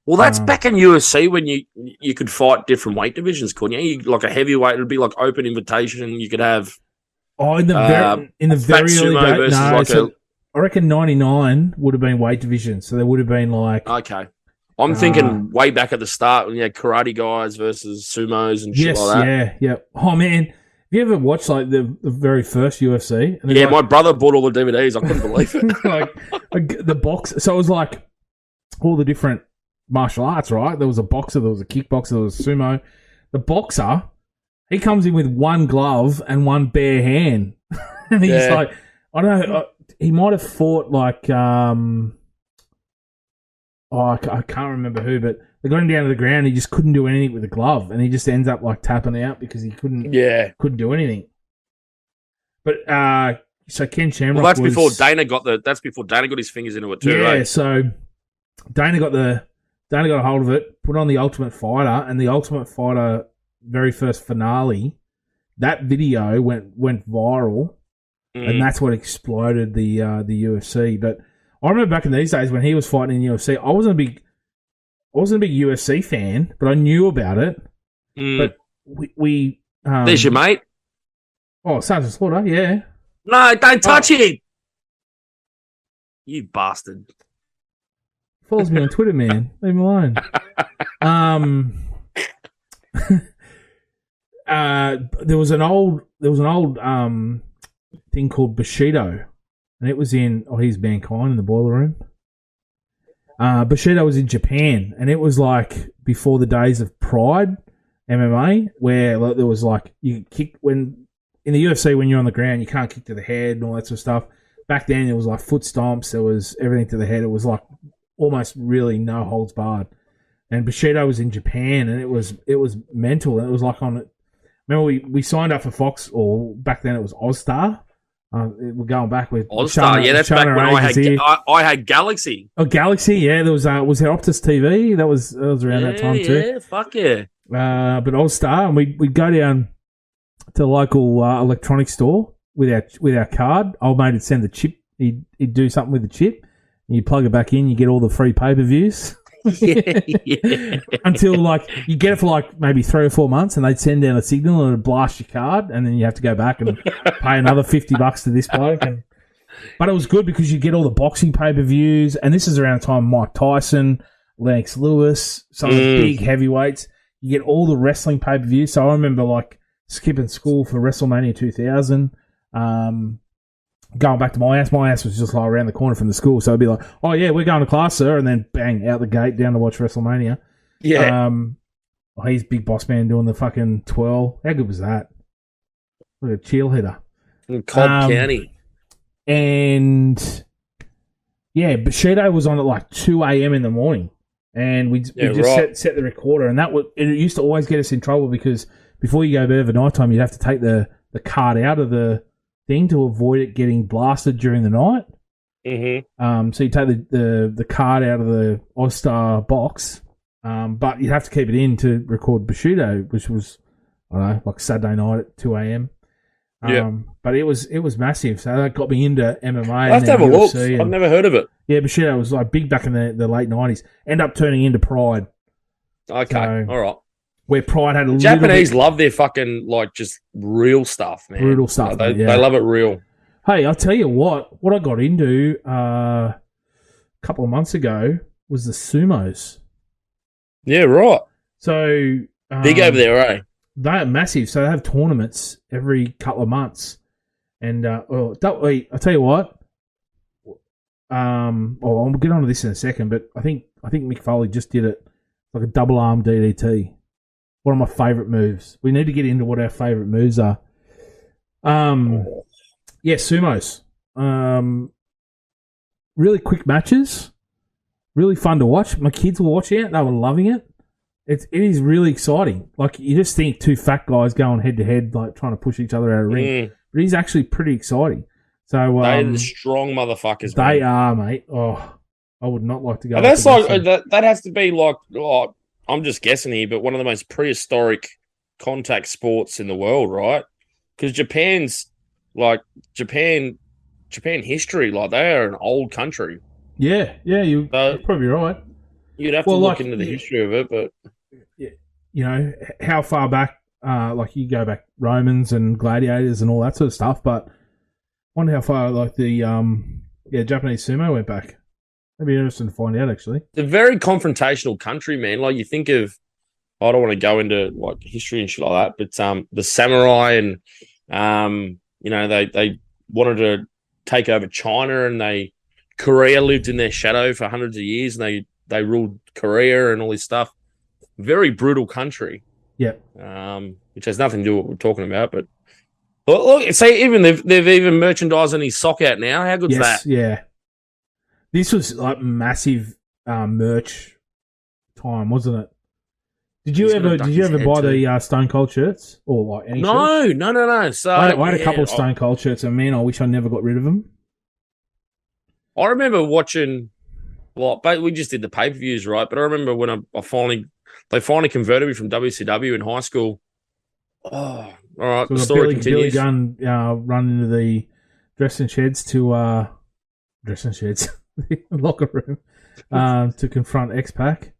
Well, that's back in UFC when you could fight different weight divisions, couldn't you? Like a heavyweight, it'd be like open invitation. You could have
in the very early days. I reckon 99 would have been weight division, so there would have been like
okay. I'm thinking way back at the start when you had karate guys versus sumos and shit like that.
Yeah. Oh man, have you ever watched like the very first UFC?
Yeah, like, my brother bought all the DVDs. I couldn't believe it.
like the box. So it was like all the different martial arts, right? There was a boxer, there was a kickboxer, there was a sumo. The boxer, he comes in with one glove and one bare hand, and he's like, I don't know, he might have fought like I can't remember who, but they got him down to the ground. He just couldn't do anything with the glove, and he just ends up like tapping out because he couldn't do anything. But so Ken Shamrock.
Well, that's before Dana got his fingers into it too.
Yeah,
right?
So Dana got a hold of it, put on the Ultimate Fighter, and the Ultimate Fighter very first finale. That video went viral, and that's what exploded the UFC. But I remember back in these days when he was fighting in UFC, I wasn't a big UFC fan, but I knew about it. But we
there's your mate.
Oh, Sergeant Slaughter, yeah.
No, don't touch him. You bastard.
Follows me on Twitter, man. Leave him alone. There was an old thing called Bushido, and it was in he's Mankind in the Boiler Room. Bushido was in Japan, and it was like before the days of Pride MMA, where like, there was like you could kick when in the UFC when you're on the ground you can't kick to the head and all that sort of stuff. Back then it was like foot stomps, there was everything to the head. It was like almost really no holds barred. And Bushido was in Japan, and it was mental. It was like on. Remember we signed up for Fox, or back then it was Ozstar. We're going back with
Ozstar. Yeah, that's back when I had Galaxy.
Oh, Galaxy. Yeah, there was there Optus TV. That was around that time too.
Yeah, fuck yeah.
But Ozstar, and we'd go down to the local electronics store with our card. Old mate would send the chip. He'd do something with the chip. And you plug it back in, you get all the free pay-per-views.
yeah.
Until like you get it for like maybe 3 or 4 months, and they'd send down a signal and it'd blast your card, and then you have to go back and pay another $50 to this bloke. But it was good because you get all the boxing pay-per-views, and this is around the time Mike Tyson, Lennox Lewis, some of the big heavyweights. You get all the wrestling pay-per-views. So I remember like skipping school for WrestleMania 2000. Going back to my house was just like around the corner from the school. So I'd be like, oh, yeah, we're going to class, sir. And then bang, out the gate, down to watch WrestleMania.
Yeah.
He's Big Boss Man doing the fucking twirl. How good was that? Like a chill hitter.
In Cobb County.
And, yeah, Bushido was on at like 2 a.m. in the morning. And we just set the recorder. And it used to always get us in trouble because before you go to bed over night time, you'd have to take the card out of the thing to avoid it getting blasted during the night.
Mm-hmm.
So you take the card out of the Ozstar box, but you have to keep it in to record Bushido, which was I don't know, like Saturday night at 2 a.m. But it was massive. So that got me into MMA.
I have to have a look. I've never heard of it.
Yeah, Bushido was like big back in the late 90s. End up turning into Pride.
Okay,
so,
all right.
Where Pride had a
Japanese love their fucking like just real stuff, man.
Brutal stuff.
Like, they love it real.
Hey, I'll tell you what I got into a couple of months ago was the sumos.
Yeah, right.
So
big over there, eh?
They are massive. So they have tournaments every couple of months. And I'll tell you what. I'll get onto this in a second, but I think Mick Foley just did it like a double arm DDT. One of my favourite moves. We need to get into what our favourite moves are. Yeah, sumos. Really quick matches. Really fun to watch. My kids were watching it. They were loving it. It is really exciting. Like, you just think two fat guys going head-to-head, like, trying to push each other out of the ring. But it is actually pretty exciting. So
they're the strong motherfuckers,
They are, mate. Oh, I would not like to go.
And that's like, that has to be like... I'm just guessing here, but one of the most prehistoric contact sports in the world, right? Because Japan Japan history. Like they are an old country.
Yeah, you're probably right.
You'd have to look into the history of it, but
you know how far back, like you go back Romans and gladiators and all that sort of stuff. But wonder how far like the Japanese sumo went back. That'd be interesting to find out. Actually,
it's a very confrontational country, man. Like you think of, I don't want to go into like history and shit like that, but the samurai and you know they wanted to take over China and Korea lived in their shadow for hundreds of years and they ruled Korea and all this stuff. Very brutal country.
Yeah.
Which has nothing to do with what we're talking about, but look, say even they've even merchandising his sock out now. How good's that?
Yeah. This was like massive merch time, wasn't it? Did you ever buy the Stone Cold shirts or like any shirts?
No. So
I had a couple of Stone Cold shirts, and man, I wish I never got rid of them.
I remember watching. Well, but we just did the pay-per-views, right? But I remember when they finally converted me from WCW in high school. Oh, all right.
So
the story
Billy
continues.
Gunn run into the dressing sheds, the locker room, to confront X-Pac.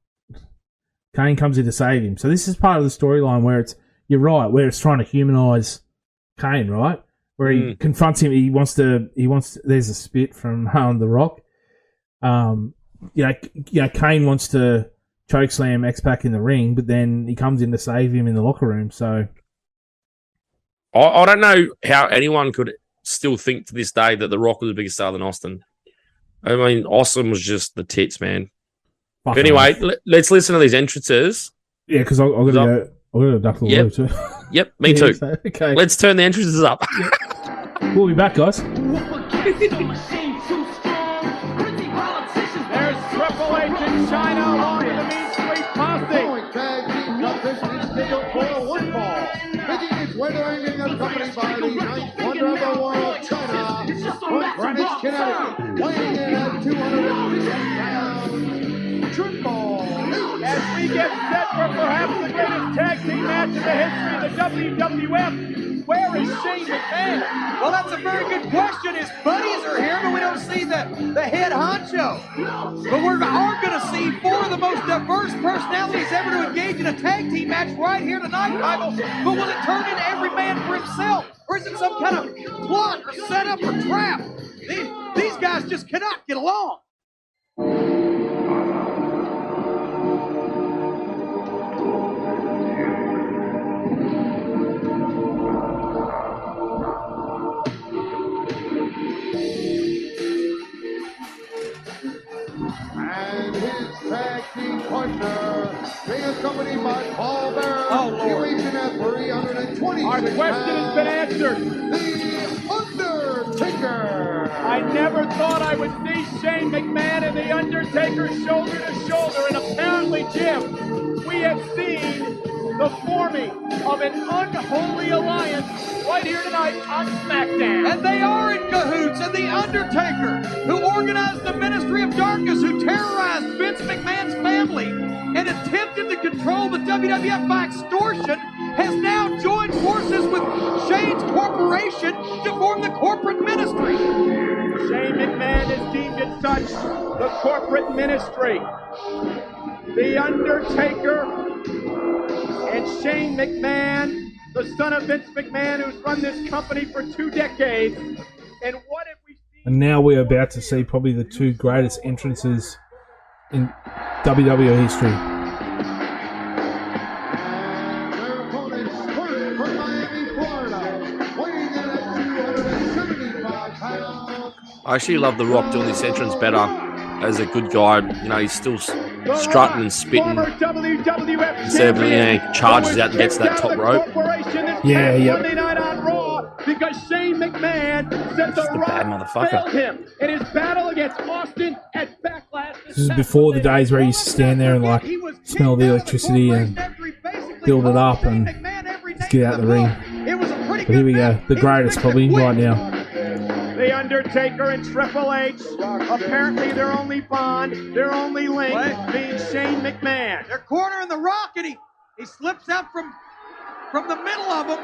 Kane comes in to save him. So this is part of the storyline where you're right, where it's trying to humanize Kane, right? Where he confronts him. He wants to. There's a spit from The Rock. Kane wants to chokeslam X-Pac in the ring, but then he comes in to save him in the locker room. So
I don't know how anyone could still think to this day that The Rock was a bigger star than Austin. I mean, Austin was just the tits, man. But anyway, let's listen to these entrances.
Yeah, because I'm going to go duck the water too.
Yep, me too.
So, okay.
Let's turn the entrances up.
Yep. We'll be back, guys.
There's Triple H in China along with the Mean Street Posse.
Going tag team competition is scheduled for a one fall. Making its way to the ring and accompanied by the ninth wonder of the world, China, from Greenwich, Connecticut, weighing in at 250 pounds.
As we get set for perhaps the greatest tag team match in the history of the WWF, where is Shane McMahon? Well, that's a very good question. His buddies are here, but we don't see the head honcho. But we are going to see four of the most diverse personalities ever to engage in a tag team match right here tonight, Michael. But will it turn into every man for himself? Or is it some kind of plot or setup or trap? These guys just cannot get along.
And his tag team partner, being accompanied by Paul Bearer,
Oh, Lord.
weighing in at 326
Our question has been answered.
The Undertaker.
I never thought I would see Shane McMahon and The Undertaker shoulder to shoulder, and apparently, Jim, we have seen the forming of an unholy alliance right here tonight on Smackdown. And they are in cahoots, and The Undertaker, who organized the Ministry of Darkness, who terrorized Vince McMahon's family and attempted to control the WWF by extortion, has now joined forces with Shane's corporation to form the corporate ministry. Shane McMahon has deemed it such, the corporate ministry. The Undertaker and Shane McMahon, the son of Vince McMahon, who's run this company for 2 decades. And what have we seen?
And now we're about to see probably the two greatest entrances in WWE history.
And their opponents, first from Miami, Florida, weighing in at 275 pounds.
I actually love The Rock doing this entrance better as a good guy. You know, he's still strutting and spitting instead of charges out and gets that top rope.
Monday night on Raw, because Shane McMahon said The Rock
bad motherfucker.
failed him in his battle against Austin at Backlash.
This is before the days where he used to stand there and like smell the electricity and build it up and just get out the ring. But here we go, the greatest probably right now.
The Undertaker and Triple H, apparently their only bond, their only link, being Shane McMahon. They're cornering The Rock, and he slips out from the middle of them.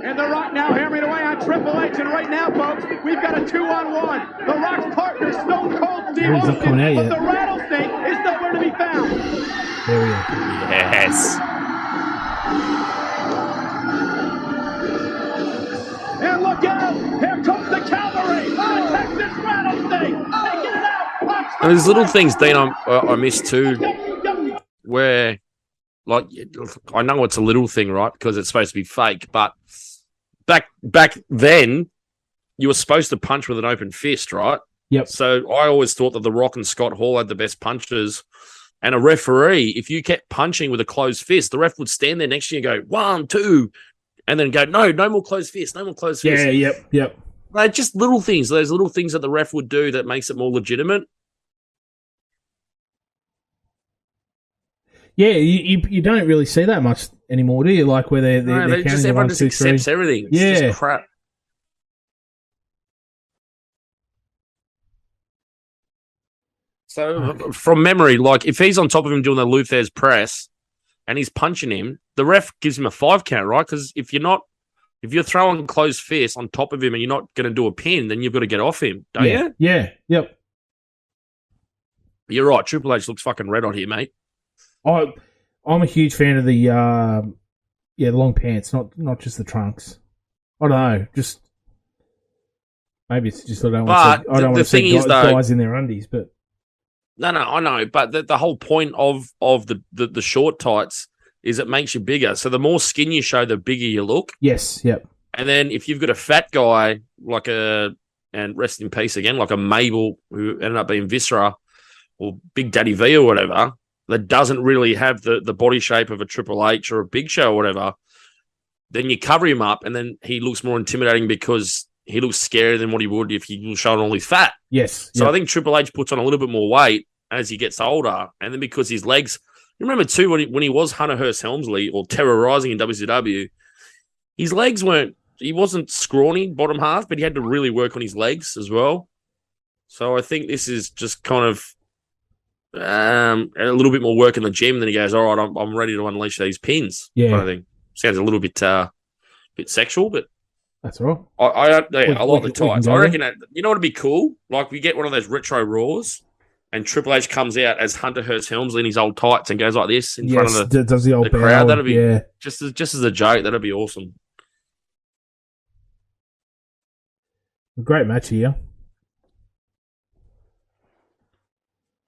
And The Rock now hammering away on Triple H. And right now, folks, we've got a 2-on-1. The Rock's partner, Stone Cold Steve
He's not coming out
Austin, but
yet.
the Rattlesnake is nowhere to be found.
There we go.
Yes.
And look out! Here comes the cavalry! The Texas Rattlesnake! Taking it out!
And there's little things, Dean, I miss too, where, like, I know it's a little thing, right, because it's supposed to be fake, but back then, you were supposed to punch with an open fist, right?
Yep.
So I always thought that The Rock and Scott Hall had the best punches. And a referee, if you kept punching with a closed fist, the ref would stand there next to you and go, 1, 2, and then go, no more closed fist, no more closed fist.
Yeah, yep.
Like, just little things, those little things that the ref would do that makes it more legitimate.
Yeah, you don't really see that much anymore, do you? Like where they're
No,
counting
everyone
1,
just
2, 3.
accepts everything. It's
Yeah.
just crap. So from memory, like if he's on top of him doing the Luther's press and he's punching him, the ref gives him a 5 count, right? Because if you're throwing closed fists on top of him and you're not going to do a pin, then you've got to get off him, don't you?
Yeah, yep.
You're right. Triple H looks fucking red hot here, mate.
I'm a huge fan of the long pants, not just the trunks. I don't know, just maybe it's just I don't want to see guys in their undies, but
no, I know, but the whole point of the short tights is it makes you bigger. So the more skin you show, the bigger you look.
yes, yep.
And then if you've got a fat guy and rest in peace again, like a Mabel who ended up being Viscera or Big Daddy V or whatever, that doesn't really have the body shape of a Triple H or a Big Show or whatever, then you cover him up and then he looks more intimidating because he looks scarier than what he would if he was showing all his fat.
Yes.
So I think Triple H puts on a little bit more weight as he gets older. And then because his legs, you remember too, when he was Hunter Hearst Helmsley or terrorizing in WCW, his legs he wasn't scrawny bottom half, but he had to really work on his legs as well. So I think this is just kind of a little bit more work in the gym. Then he goes, all right, I'm ready to unleash these pins.
Yeah.
Kind of thing. Sounds a little bit sexual, but
that's right.
I like the tights. I reckon
that.
you know what would be cool? Like we get one of those retro Raws and Triple H comes out as Hunter Hearst Helmsley in his old tights and goes like this in front of
does the old
crowd. That'd be
–
just as a joke. That'd be awesome.
A great match here.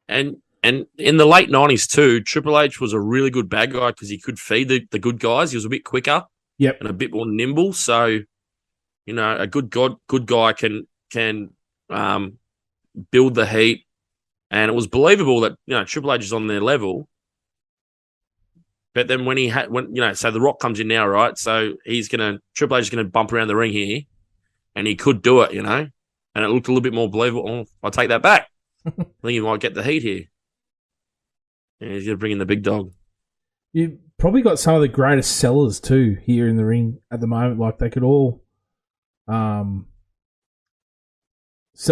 And in the late 90s too, Triple H was a really good bad guy because he could feed the good guys. He was a bit quicker and a bit more nimble. So, you know, a good guy can build the heat. And it was believable that, you know, Triple H is on their level. But then so The Rock comes in now, right? So Triple H is going to bump around the ring here and he could do it, you know? And it looked a little bit more believable. Oh, I'll take that back. I think he might get the heat here. Yeah, he's going to bring in the big dog.
You've probably got some of the greatest sellers too here in the ring at the moment. Like they could all sell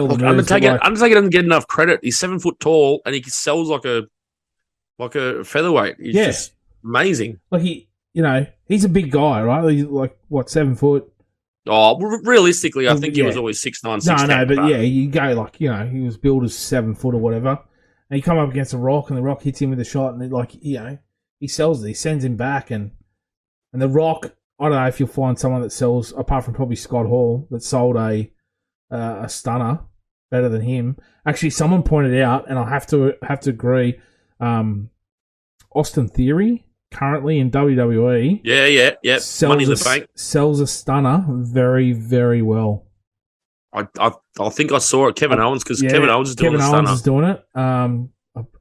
the moves.
Undertaker doesn't get enough credit. He's 7 foot tall and he sells like a featherweight. He's just amazing.
Like he's a big guy, right? He's like 7 foot.
Oh, realistically, I think he was always 6'9", 6'10".
No, but you go like he was billed as 7 foot or whatever, and you come up against The Rock, and The Rock hits him with a shot, and he sells it. He sends him back, and The Rock. I don't know if you'll find someone that sells, apart from probably Scott Hall, that sold a stunner better than him. Actually, someone pointed out, and I have to agree. Austin Theory, currently in WWE.
Yeah. Money in the Bank.
Sells a stunner very, very well.
I think I saw it, Kevin Owens, because Kevin Owens is doing the stunner.
Kevin Owens is doing it.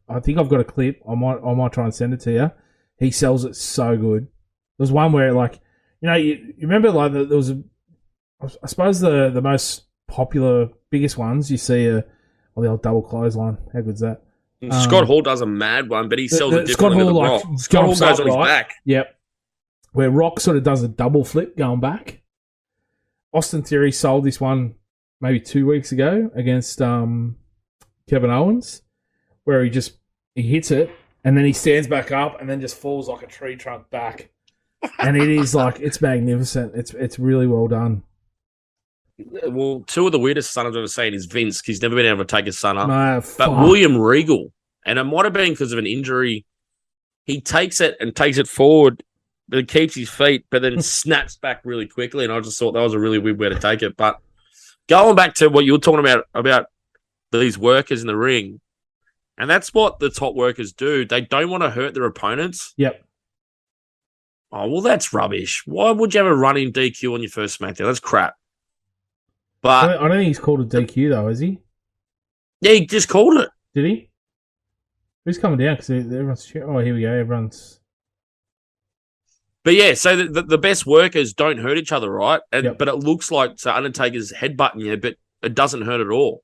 I think I've got a clip. I might try and send it to you. He sells it so good. There's one where, you remember, there was I suppose the most popular, biggest ones you see the old double clothesline. How good's that?
Scott Hall does a mad one, but he sells it
Scott
differently
Hall,
than Rock. Scott Hall goes on his back.
Yep. Where Rock sort of does a double flip going back. Austin Theory sold this one maybe 2 weeks ago against Kevin Owens, where he hits it and then he stands back up and then just falls like a tree trunk back. And it is like, it's magnificent. It's really well done.
Well, two of the weirdest son I've ever seen is Vince, because he's never been able to take his son up.
No,
but
fuck.
William Regal, and it might have been because of an injury, he takes it forward, but it keeps his feet, but then snaps back really quickly. And I just thought that was a really weird way to take it. But going back to what you were talking about these workers in the ring, and that's what the top workers do. They don't want to hurt their opponents.
Yep.
Oh, well, that's rubbish. Why would you have a running DQ on your first SmackDown? That's crap. But
I don't think he's called a DQ, though, is he?
Yeah, he just called it.
Did he? Who's coming down? Because everyone's... Oh, here we go. Everyone's...
But yeah, so the best workers don't hurt each other, right?
Yep.
But it looks like Undertaker's headbutting you, but it doesn't hurt at all.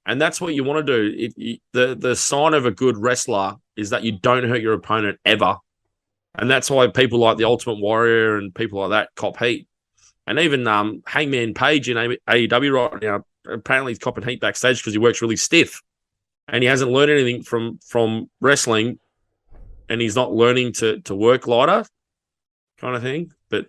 And that's what you want to do. The sign of a good wrestler is that you don't hurt your opponent ever. And that's why people like the Ultimate Warrior and people like that cop heat. And even Hangman Page in AEW right now, apparently he's copping heat backstage because he works really stiff. And he hasn't learned anything from wrestling, and he's not learning to work lighter, kind of thing. But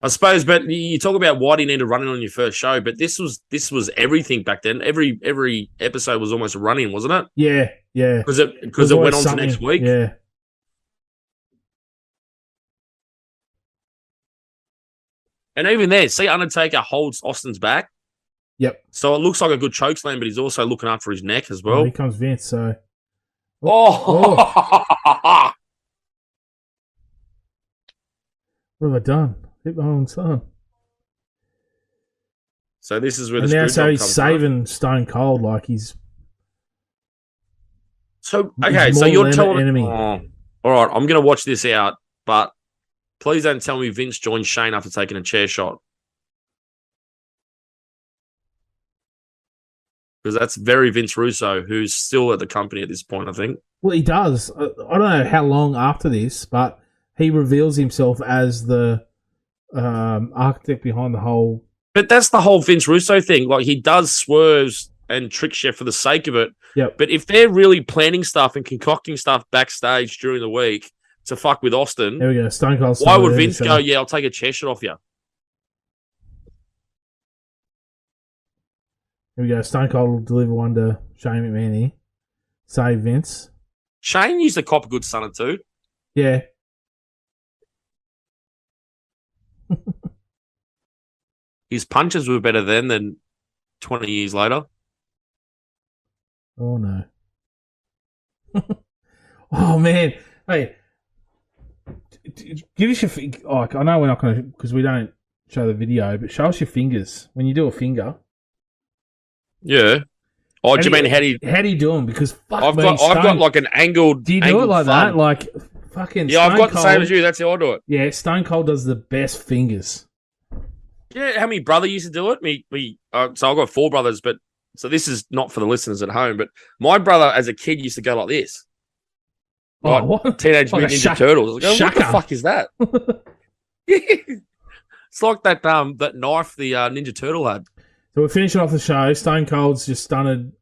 I suppose, but you talk about why do you need to run in on your first show, but this was everything back then. Every episode was almost a run-in, wasn't it?
Yeah, yeah.
Because it went on to next week.
Yeah.
And even there, see Undertaker holds Austin's back.
Yep.
So it looks like a good chokeslam, but he's also looking after his neck as well.
Oh, here comes Vince, so...
Oh!
What have I done? Hit my own son.
So this is where
and
the
now
screw
so
job
he's
comes
saving Stone Cold like he's...
So, okay,
he's
so
more
you're
than
telling...
enemy.
Oh, all right, I'm going to watch this out, but please don't tell me Vince joined Shane after taking a chair shot. Because that's very Vince Russo, who's still at the company at this point, I think.
Well, he does. I don't know how long after this, but he reveals himself as the architect behind the whole...
But that's the whole Vince Russo thing. Like, he does swerves and tricks you for the sake of it.
Yep.
But if they're really planning stuff and concocting stuff backstage during the week to fuck with Austin...
There we go, Stone Cold.
Why would Vince go, yeah, I'll take a chair shot off you?
Here we go. Stone Cold will deliver one to Shane McMahon here. Save Vince.
Shane used to cop a good son too.
Yeah.
His punches were better then than 20 years later.
Oh, no. Oh, man. Hey, give us your... Like, I know we're not going to... Because we don't show the video, but show us your fingers. When you do a finger...
Yeah. Oh, do you mean how do you
do them? Because fuck
I've
me,
got like an angled.
Do you do it like that? Like fucking.
Yeah,
Stone
I've got
Cold,
the same as you. That's how I do it.
Yeah, Stone Cold does the best fingers.
Yeah, how many brother used to do it? So I've got 4 brothers, but so this is not for the listeners at home. But my brother, as a kid, used to go like this.
Oh, what?
Teenage
Like
Mutant Ninja Turtles. I go, what the fuck is that? It's like that that knife the Ninja Turtle had.
So we're finishing off the show. Stone Cold's just stunned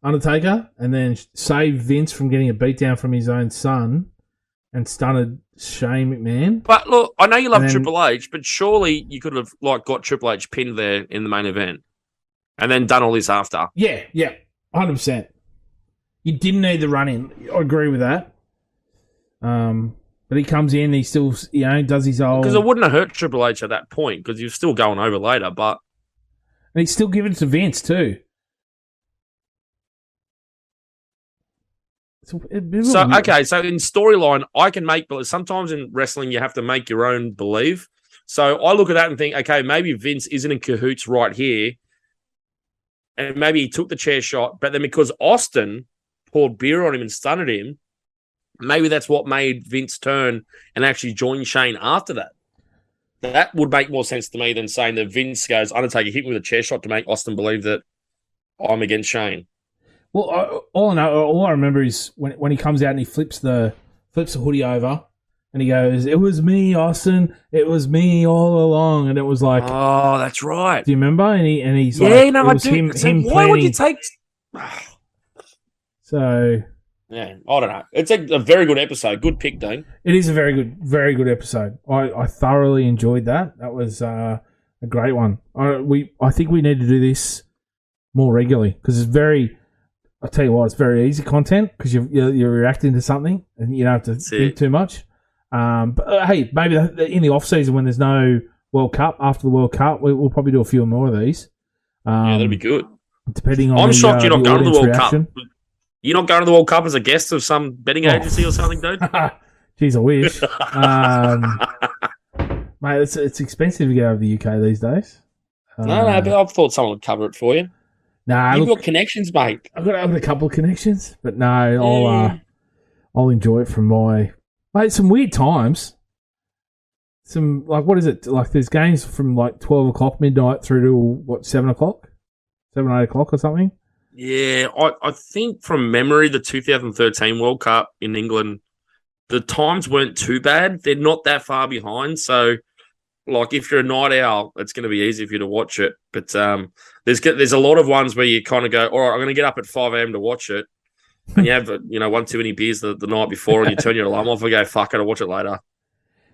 Undertaker and then saved Vince from getting a beatdown from his own son and stunned Shane McMahon.
But look, I know you love Triple H, but surely you could have got Triple H pinned there in the main event and then done all this after.
Yeah, 100%. You didn't need the run-in. I agree with that. But he comes in, he still, does his old...
Because it wouldn't have hurt Triple H at that point, because you're still going over later, but...
And he's still giving it to Vince, too.
So in storyline, I can make... Sometimes in wrestling, you have to make your own believe. So I look at that and think, okay, maybe Vince isn't in cahoots right here, and maybe he took the chair shot, but then because Austin poured beer on him and stunned him, maybe that's what made Vince turn and actually join Shane after that. That would make more sense to me than saying that Vince goes, Undertaker hit me with a chair shot to make Austin believe that I'm against Shane.
Well, all I remember is when he comes out and he flips the hoodie over and he goes, "It was me, Austin. It was me all along." And it was like,
oh, that's right.
Do you remember? And he's
yeah,
like,
no,
it was
I do.
Him
why would you take?
So.
Yeah, I don't know. It's a very good episode. Good pick, Dean.
It is a very good episode. I thoroughly enjoyed that. That was a great one. I think we need to do this more regularly because it's very. I tell you what, it's very easy content because you're reacting to something and you don't have to think too much. But hey, maybe in the off season when there's no World Cup, after the World Cup, we'll probably do a few more of these.
Yeah, that'd be good.
Depending on
I'm shocked you're not going to the World
reaction.
Cup. You're not going to the World Cup as a guest of some betting agency or something, dude?
Jeez, I wish. Mate, it's expensive to get over the UK these days.
No, but I thought someone would cover it for you.
Nah,
You've got connections, mate.
I've got a couple of connections, but no, I'll enjoy it from my... Mate, some weird times. Some, like, what is it? Like, there's games from, like, 12 o'clock midnight through to, 7 o'clock? 7 or 8 o'clock or something?
Yeah, I think from memory, the 2013 World Cup in England, the times weren't too bad. They're not that far behind. So, like, if you're a night owl, it's going to be easy for you to watch it. But there's a lot of ones where you kind of go, all right, I'm going to get up at 5 a.m. to watch it. And you have, one too many beers the night before and you turn your alarm off and go, fuck it, I'll watch it later.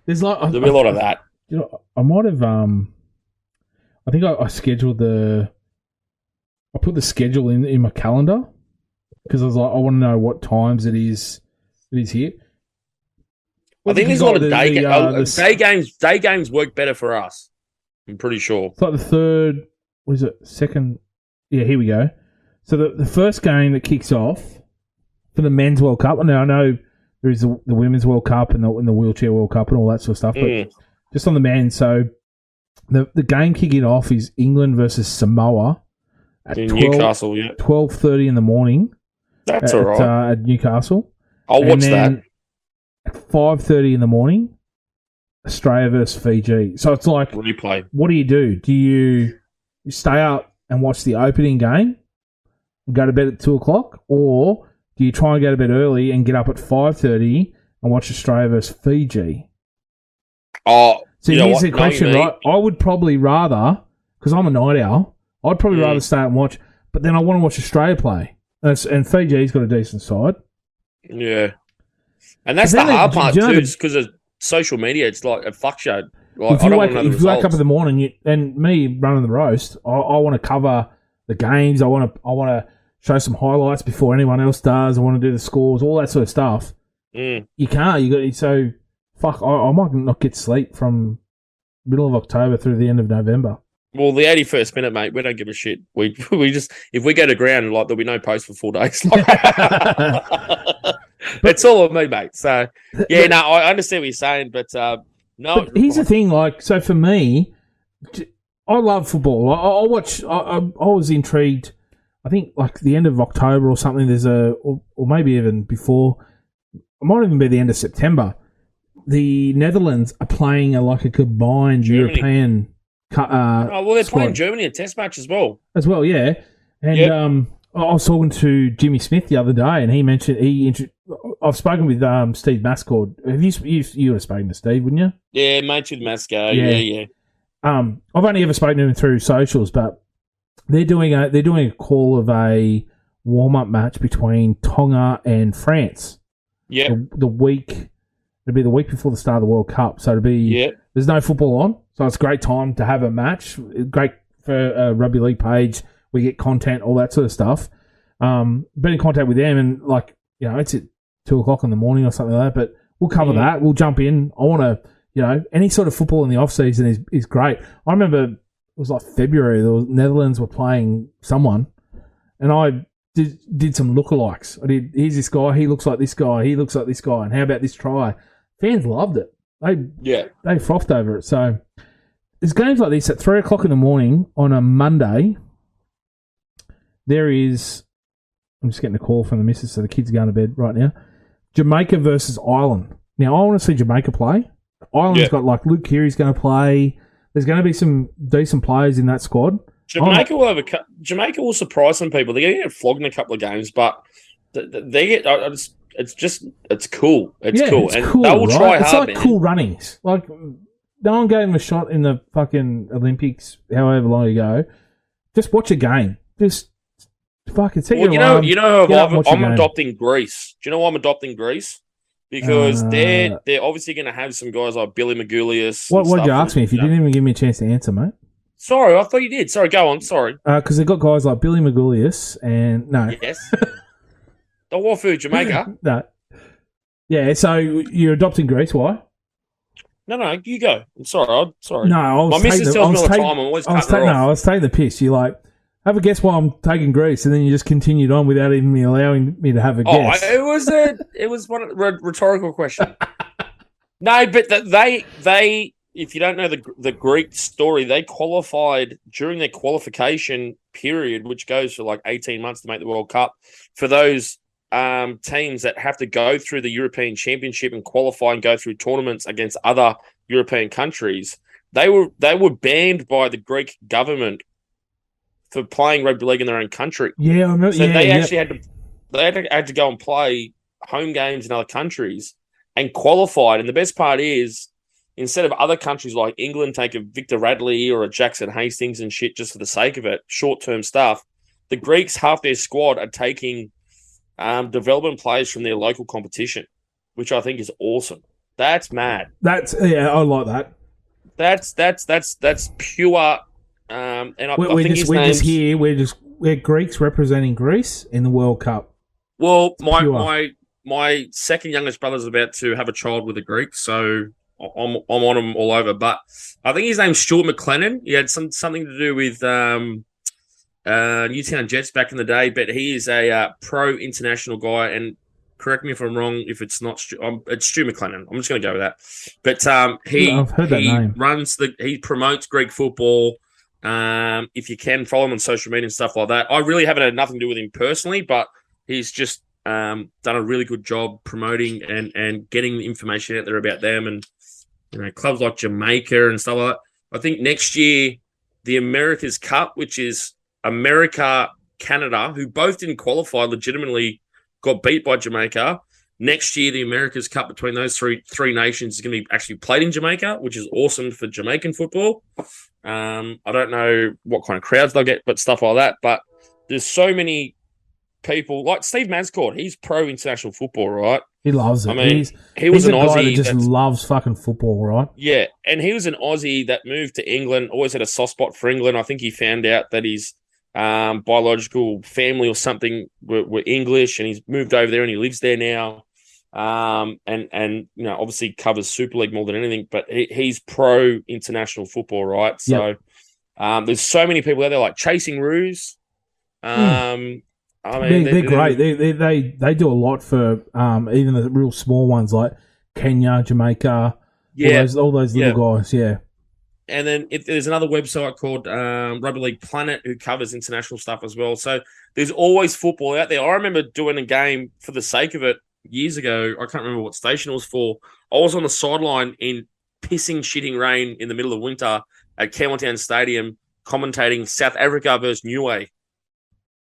There's
There'll be a lot of that.
I might have, I think I scheduled I put the schedule in my calendar because I was like, I want to know what times it is here.
I think there's a lot of day games. Day games work better for us. I'm pretty sure.
It's like the third. What is it? Second. Yeah, here we go. So the first game that kicks off for the men's World Cup. Now I know there is the women's World Cup and the wheelchair World Cup and all that sort of stuff. But just on the men, so the game kicking off is England versus Samoa at
Newcastle. Yeah,
12:30 in the morning.
That's all right.
At Newcastle.
I'll watch that.
At 5:30 in the morning, Australia versus Fiji. So it's like
replay.
What do? Do you stay up and watch the opening game and go to bed at 2 o'clock, or do you try and go to bed early and get up at 5:30 and watch Australia versus Fiji?
Oh,
so here's the question, right? I would probably rather, because I'm a night owl, I'd probably rather stay up and watch, but then I want to watch Australia play, and Fiji's got a decent side.
Yeah. And that's the hard part, too, because of social media. It's like a fuck show. Like,
if you wake up in the morning, and me running the roast, I want to cover the games. I want to show some highlights before anyone else does. I want to do the scores, all that sort of stuff. You can't. So, fuck, I might not get sleep from middle of October through the end of November.
Well, the 81st minute, mate, we don't give a shit. We just, if we go to ground, like, there'll be no post for 4 days. It's all on me, mate. So, yeah, no, I understand what you're saying, but no.
But here's the thing, like, so for me, I love football. I watch. I was intrigued. I think like the end of October or something. There's or maybe even before. It might even be the end of September. The Netherlands are playing a combined
Germany.
European.
They're playing Germany a test match as well.
As well, yeah. And I was talking to Jimmy Smith the other day, and he mentioned I've spoken with Steve Mascord. Have you would have spoken to Steve, wouldn't you?
Yeah, mate with Masco. Yeah.
I've only ever spoken to him through socials, but they're doing a call of a warm up match between Tonga and France.
Yeah.
It'll be the week before the start of the World Cup, so there's no football on, so it's a great time to have a match. Great for a rugby league page. We get content, all that sort of stuff. Been in contact with them, and it's at 2 o'clock in the morning or something like that. But we'll cover that. We'll jump in. I want to, any sort of football in the off season is great. I remember it was like February. The Netherlands were playing someone, and I did some lookalikes. Here's this guy. He looks like this guy. He looks like this guy. And how about this try? Fans loved it. They frothed over it. So there's games like this at 3 o'clock in the morning on a Monday. There is, I'm just getting a call from the missus, so the kids are going to bed right now. Jamaica versus Ireland. Now, I want to see Jamaica play. Ireland's got Luke Keary's going to play. There's going to be some decent players in that squad.
Jamaica will surprise some people. They're going to get flogged in a couple of games, but they get. It's cool. It's cool, and
cool,
they will try hard.
It's like
man.
Cool runnings. Like no one gave them a shot in the fucking Olympics, however long ago. Just watch a game. Just Fucking set
Well,
your alarm.
you know who
Get up and watch your
I'm
game.
adopting Greece. Do you know why I'm adopting Greece? Because they're obviously going to have some guys like Billy Magoulias.
What did you ask me if you didn't even give me a chance to answer, mate?
Sorry, I thought you did. Sorry, go on. Sorry.
Because they've got guys like Billy Magoulias and... No.
Yes. The War Food, Jamaica.
No. Yeah, so you're adopting Greece. Why?
No, you go. I'm sorry. Sorry.
No, I was
My missus tells me all the time. I'm always cutting her off.
I was taking the piss. You're like, have a guess why I'm taking Greece, and then you just continued on without even me allowing me to have a guess.
It was one rhetorical question. No, but they if you don't know the Greek story, they qualified during their qualification period, which goes for like 18 months to make the World Cup. For those teams that have to go through the European Championship and qualify and go through tournaments against other European countries, they were banned by the Greek government for playing rugby league in their own country.
Yeah, I remember.
So they actually had to go and play home games in other countries and qualified. And the best part is, instead of other countries like England take a Victor Radley or a Jackson Hastings and shit just for the sake of it, short-term stuff, the Greeks, half their squad are taking development players from their local competition, which I think is awesome. That's mad.
I like that.
That's pure. And I think
we're Greeks representing Greece in the World Cup.
Well, my second youngest brother's about to have a child with a Greek, so I'm on him all over. But I think his name's Stuart McLennan. He had something to do with Newtown Jets back in the day, but he is a pro international guy. And correct me if I'm wrong, if it's not it's Stu McLennan. I'm just going to go with that. But
I've heard that name.
He promotes Greek football. If you can follow him on social media and stuff like that. I really haven't had nothing to do with him personally, but he's just done a really good job promoting and getting the information out there about them and clubs like Jamaica and stuff like that. I think next year the America's Cup, which is America, Canada, who both didn't qualify, legitimately got beat by Jamaica. Next year, the America's Cup between those three nations is going to be actually played in Jamaica, which is awesome for Jamaican football. I don't know what kind of crowds they'll get, but stuff like that. But there's so many people, like Steve Mascourt, he's pro international football, right?
He loves it.
I mean, he
he's
was an
a guy
Aussie
that just loves fucking football, right?
Yeah, and he was an Aussie that moved to England, always had a soft spot for England. I think he found out that his biological family or something were English, and he's moved over there and he lives there now. And obviously covers Super League more than anything, but he's pro international football, right? So there's so many people out there like Chasing Ruse. I mean,
they're great. They do a lot for even the real small ones like Kenya, Jamaica, all those little guys. Yeah.
And then there's another website called Rugby League Planet who covers international stuff as well. So there's always football out there. I remember doing a game for the sake of it years ago. I can't remember what station it was for. I was on the sideline in pissing, shitting rain in the middle of winter at Campbelltown Stadium commentating South Africa versus Niue.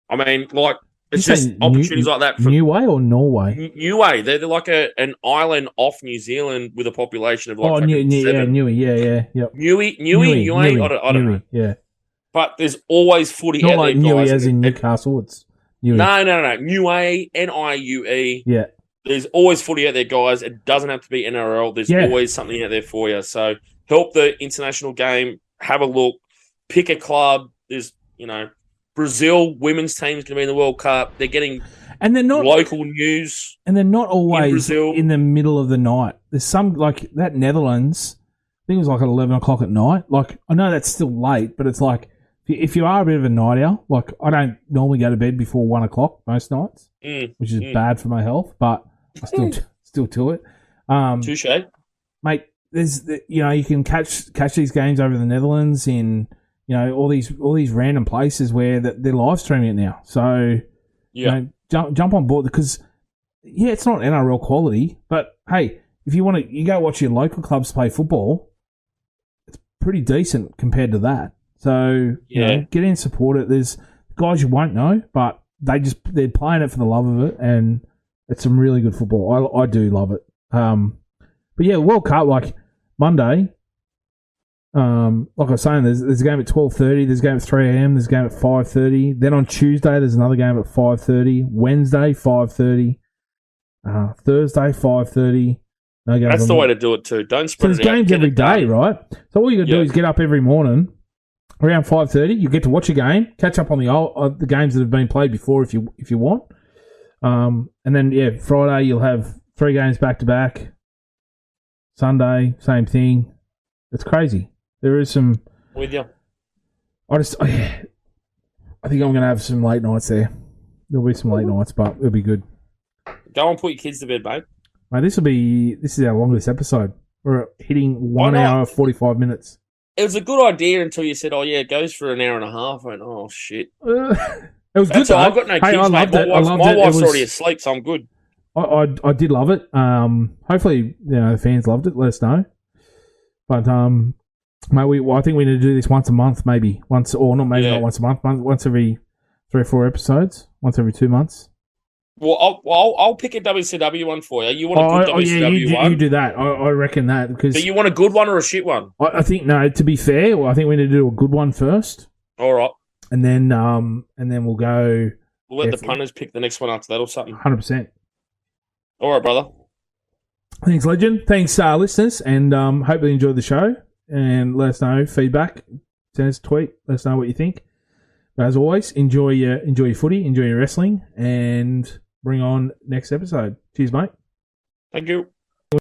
I mean, like, it's just opportunities like that.
Niue or Norway?
Niue. They're like an island off New Zealand with a population of like
Niue,
yeah.
Yep.
Niue. I don't know.
Yeah.
But there's always footy
Not
out
like
there,
Niue
guys.
as in Newcastle. It's Niue.
No. Niue, Niue.
Yeah.
There's always footy out there, guys. It doesn't have to be NRL. There's always something out there for you. So help the international game. Have a look. Pick a club. There's, Brazil women's team's going to be in the World Cup. They're getting local news.
And they're not always
in
the middle of the night. There's some, like that Netherlands, I think it was like at 11 o'clock at night. Like, I know that's still late, but it's like, if you are a bit of a night owl, like I don't normally go to bed before 1 o'clock most nights, which is bad for my health, but I still do it.
Touche.
Mate, there's, you can catch these games over the Netherlands in, all these random places where they're live streaming it now. So, jump on board because, it's not NRL quality, but hey, if you want to, you go watch your local clubs play football, it's pretty decent compared to that. So, get in and support it. There's guys you won't know, but they're playing it for the love of it, and it's some really good football. I do love it. But World Cup, like Monday, Like I was saying, there's a game at 12:30, there's a game at 3 a.m, there's a game at 5:30. Then on Tuesday, there's another game at 5:30. Wednesday, 5:30. Thursday, 5:30. No games.
That's the way to do it too. Don't spread
so
it out.
there's games every day, right? So all you got to do is get up every morning around 5:30. You get to watch a game, catch up on the games that have been played before if you want. And then Friday you'll have 3 games back to back. Sunday, same thing. It's crazy. There is some.
With you.
I think I'm going to have some late nights there. There'll be some late nights, but it'll be good.
Go and put your kids to bed, mate.
Mate, this is our longest episode. We're hitting 1 hour 45 minutes.
It was a good idea until you said, "Oh yeah, it goes for an hour and a half." I went, "Oh shit."
It was good.
I've got no kids,
I loved
mate.
it.
My wife's already asleep, so I'm good.
I did love it. Hopefully, the fans loved it. Let us know. But mate, I think we need to do this once a month, maybe not once a month, once every 3 or 4 episodes, once every 2 months.
Well, I'll pick a WCW one for you. You want a good WCW one?
You do that. I reckon that because.
But you want a good one or a shit one?
I think no. To be fair, I think we need to do a good one first.
All right.
And then we'll go.
We'll let the punters pick the next one after that or something.
100%.
All right, brother.
Thanks, legend. Thanks, listeners, and hope you enjoyed the show. And let us know feedback. Send us a tweet. Let us know what you think. But as always, enjoy your footy, enjoy your wrestling, and bring on next episode. Cheers, mate.
Thank you.